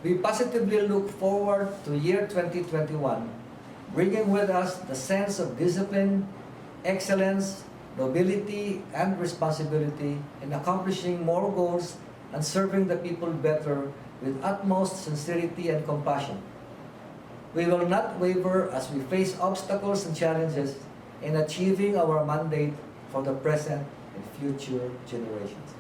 We positively look forward to year 2021, bringing with us the sense of discipline, excellence, nobility, and responsibility in accomplishing more goals and serving the people better with utmost sincerity and compassion. We will not waver as we face obstacles and challenges in achieving our mandate for the present and future generations.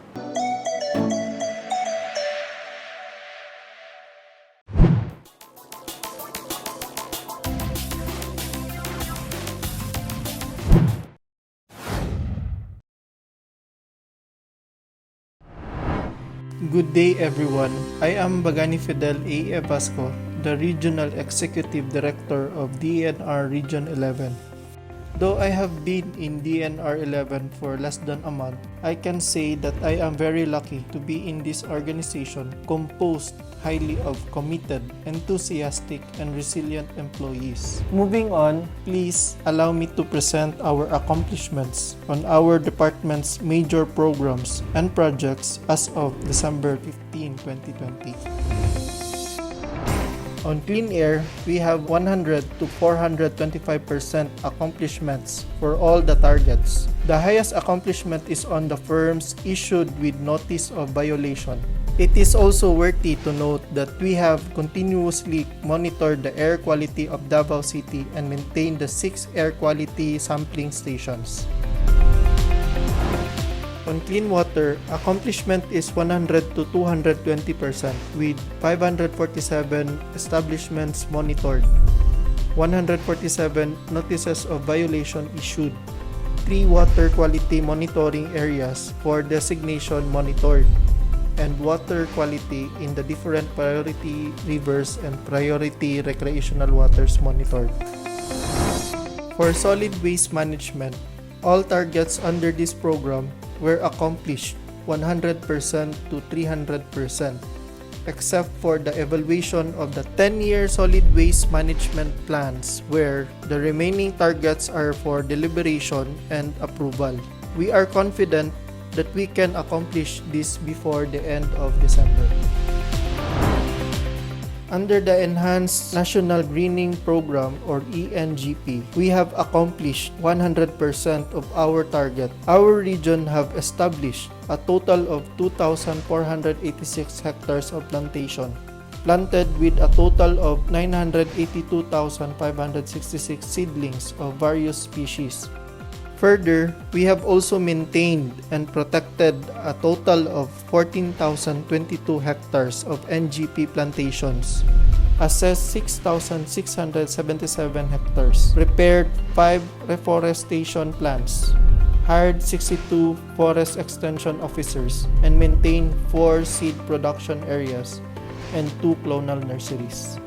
Good day everyone. I am Bagani Fidel A. Vasco, the Regional Executive Director of DENR Region 11. Though I have been in DENR 11 for less than a month, I can say that I am very lucky to be in this organization composed highly of committed, enthusiastic, and resilient employees. Moving on, please allow me to present our accomplishments on our department's major programs and projects as of December 15, 2020. On clean air, we have 100 to 425% accomplishments for all the targets. The highest accomplishment is on the firms issued with notice of violation. It is also worthy to note that we have continuously monitored the air quality of Davao City and maintained the 6 air quality sampling stations. On clean water, accomplishment is 100 to 220% with 547 establishments monitored, 147 notices of violation issued, 3 water quality monitoring areas for designation monitored, and water quality in the different priority rivers and priority recreational waters monitored. For solid waste management, all targets under this program were accomplished 100% to 300%, except for the evaluation of the 10-year solid waste management plans where the remaining targets are for deliberation and approval. We are confident that we can accomplish this before the end of December. Under the Enhanced National Greening Program or ENGP, we have accomplished 100% of our target. Our region have established a total of 2,486 hectares of plantation, planted with a total of 982,566 seedlings of various species. Further, we have also maintained and protected a total of 14,022 hectares of NGP plantations, assessed 6,677 hectares, repaired 5 reforestation plants, hired 62 forest extension officers, and maintained 4 seed production areas and 2 clonal nurseries.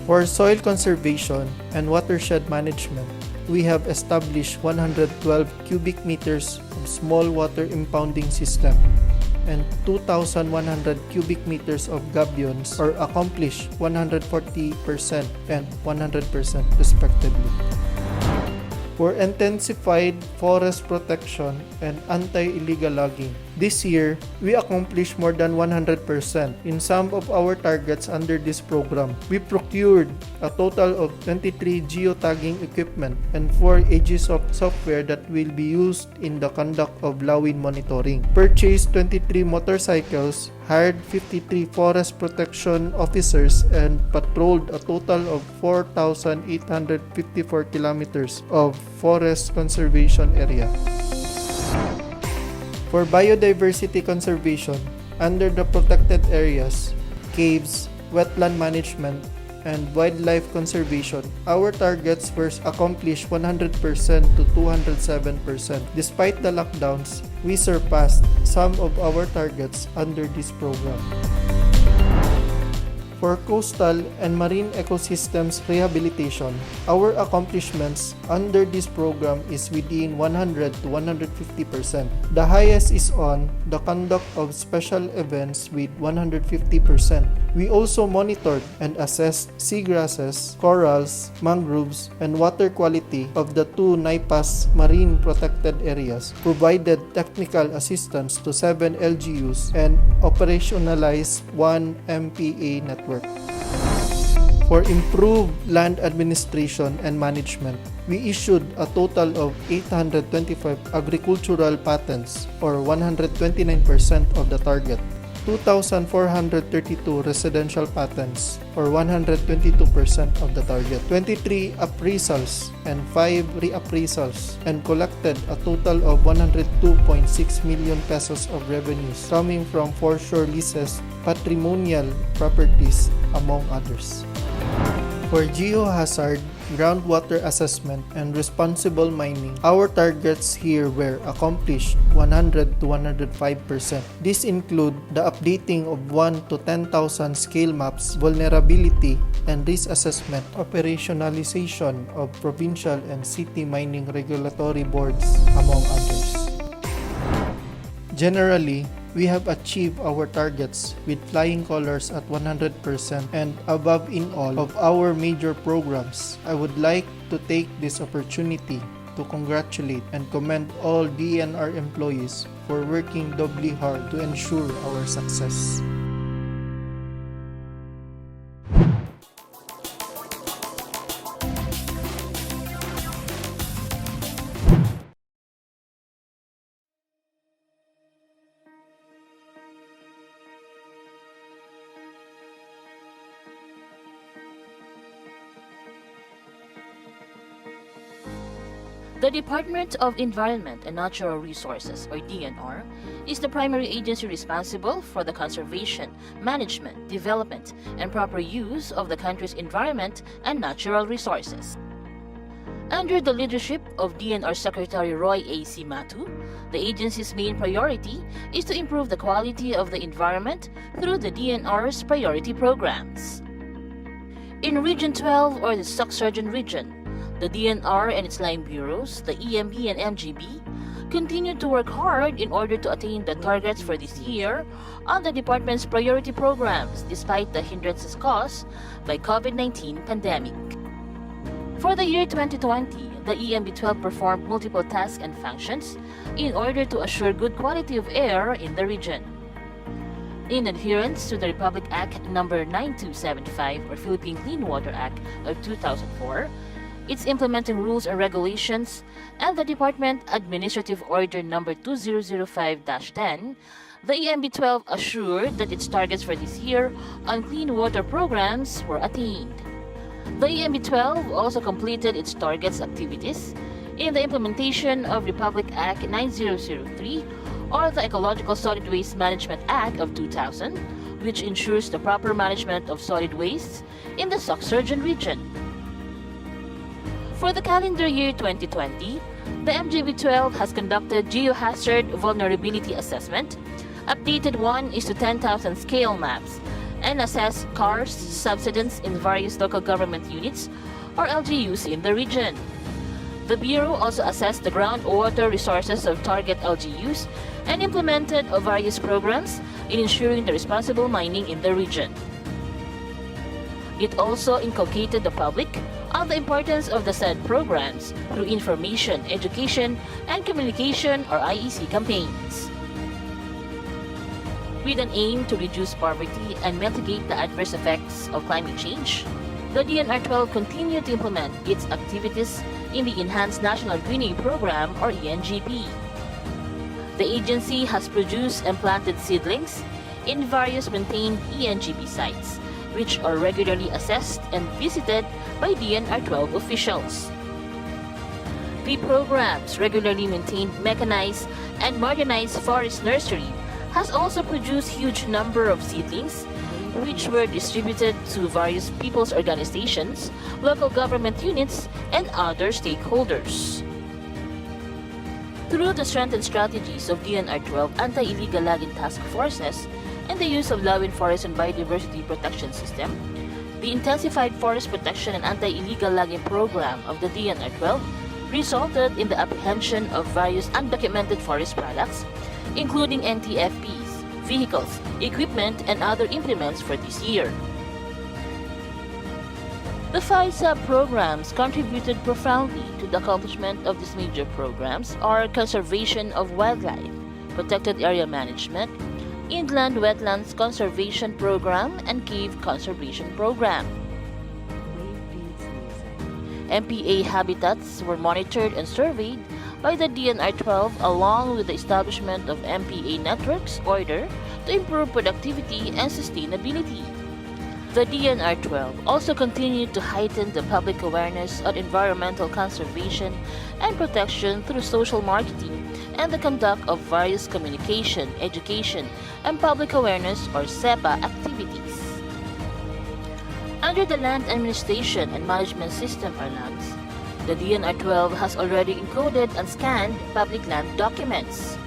For soil conservation and watershed management, we have established 112 cubic meters of small water impounding system and 2,100 cubic meters of gabions, or accomplished 140% and 100% respectively. For intensified forest protection and anti-illegal logging, this year, we accomplished more than 100% in some of our targets under this program. We procured a total of 23 geotagging equipment and 4 Aegis software that will be used in the conduct of lawin monitoring. Purchased 23 motorcycles, hired 53 forest protection officers, and patrolled a total of 4,854 kilometers of forest conservation area. For biodiversity conservation, under the protected areas, caves, wetland management, and wildlife conservation, our targets were accomplished 100% to 207%. Despite the lockdowns, we surpassed some of our targets under this program. For coastal and marine ecosystems rehabilitation, our accomplishments under this program is within 100 to 150%. The highest is on the conduct of special events with 150%. We also monitored and assessed seagrasses, corals, mangroves, and water quality of the 2 NIPAS marine protected areas, provided technical assistance to 7 LGUs, and operationalized 1 MPA network. For improved land administration and management, we issued a total of 825 agricultural patents, or 129% of the target, 2,432 residential patents, or 122% of the target, 23 appraisals and 5 reappraisals, and collected a total of 102.6 million pesos of revenues coming from foreshore leases, patrimonial properties, among others. For geohazard groundwater assessment, and responsible mining, our targets here were accomplished 100 to 105%. These include the updating of 1 to 10,000 scale maps, vulnerability and risk assessment, operationalization of provincial and city mining regulatory boards, among others. Generally, we have achieved our targets with flying colors at 100% and above in all of our major programs. I would like to take this opportunity to congratulate and commend all DENR employees for working doubly hard to ensure our success. The Department of Environment and Natural Resources, or DENR, is the primary agency responsible for the conservation, management, development, and proper use of the country's environment and natural resources. Under the leadership of DENR Secretary Roy A.C. Matu, the agency's main priority is to improve the quality of the environment through the DENR's priority programs. In Region 12, or the Stock-Surgeon region, the DENR and its line bureaus, the EMB and MGB, continue to work hard in order to attain the targets for this year on the department's priority programs despite the hindrances caused by COVID-19 pandemic. For the year 2020, the EMB-12 performed multiple tasks and functions in order to assure good quality of air in the region. In adherence to the Republic Act No. 9275, or Philippine Clean Water Act of 2004, its implementing rules and regulations, and the Department Administrative Order No. 2005-10, the EMB-12 assured that its targets for this year on clean water programs were attained. The EMB-12 also completed its targets activities in the implementation of Republic Act 9003, or the Ecological Solid Waste Management Act of 2000, which ensures the proper management of solid wastes in the Stock-Surgeon region. For the calendar year 2020, the MGB-12 has conducted geohazard vulnerability assessment, updated 1:10,000 scale maps, and assessed karst subsidence in various local government units, or LGUs, in the region. The Bureau also assessed the groundwater resources of target LGUs and implemented various programs in ensuring the responsible mining in the region. It also inculcated the public on the importance of the said programs through information, education, and communication, or IEC campaigns. With an aim to reduce poverty and mitigate the adverse effects of climate change, the DENR-12 continued to implement its activities in the Enhanced National Greening Program, or ENGP. The agency has produced and planted seedlings in various maintained ENGP sites, which are regularly assessed and visited by DENR-12 officials. The program's regularly maintained mechanized and modernized forest nursery has also produced huge number of seedlings, which were distributed to various people's organizations, local government units, and other stakeholders. Through the strengthened strategies of DENR-12 anti-illegal logging task forces and the use of Lawin Forest and Biodiversity Protection System, the intensified forest protection and anti-illegal logging program of the DENR-12 resulted in the apprehension of various undocumented forest products, including NTFPs, vehicles, equipment, and other implements for this year. The 5 sub-programs contributed profoundly to the accomplishment of these major programs are conservation of wildlife, protected area management, Inland Wetlands Conservation Program, and Cave Conservation Program. MPA habitats were monitored and surveyed by the DENR-12 along with the establishment of MPA networks order to improve productivity and sustainability. The DENR-12 also continued to heighten the public awareness on environmental conservation and protection through social marketing and the conduct of various communication, education, and public awareness, or SEPA, activities. Under the Land Administration and Management System or LAMS, the DNR-12 has already encoded and scanned public land documents.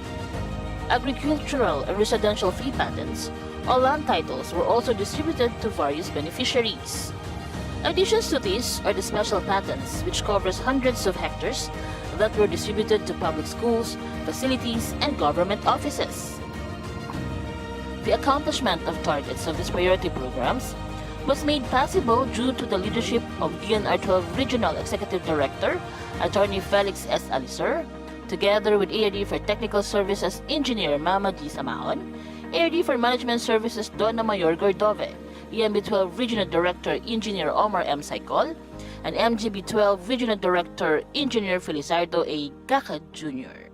Agricultural and residential fee patents or land titles were also distributed to various beneficiaries. Additions to this are the special patents, which covers hundreds of hectares that were distributed to public schools, facilities, and government offices. The accomplishment of targets of these priority programs was made possible due to the leadership of DNR-12 Regional Executive Director, Attorney Felix S. Alisur, together with ARD for Technical Services Engineer Mama D. Samaon, ARD for Management Services Donna Mayor Gordove, EMB-12 Regional Director Engineer Omar M. Saicol, and MGB-12 Regional Director Engineer Felizardo A. Gaca Jr.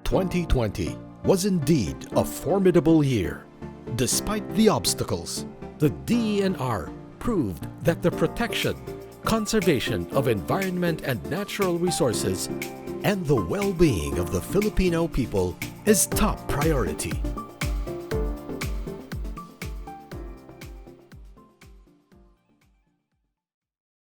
2020 was indeed a formidable year. Despite the obstacles, the DENR proved that the protection, conservation of environment and natural resources, and the well-being of the Filipino people is top priority.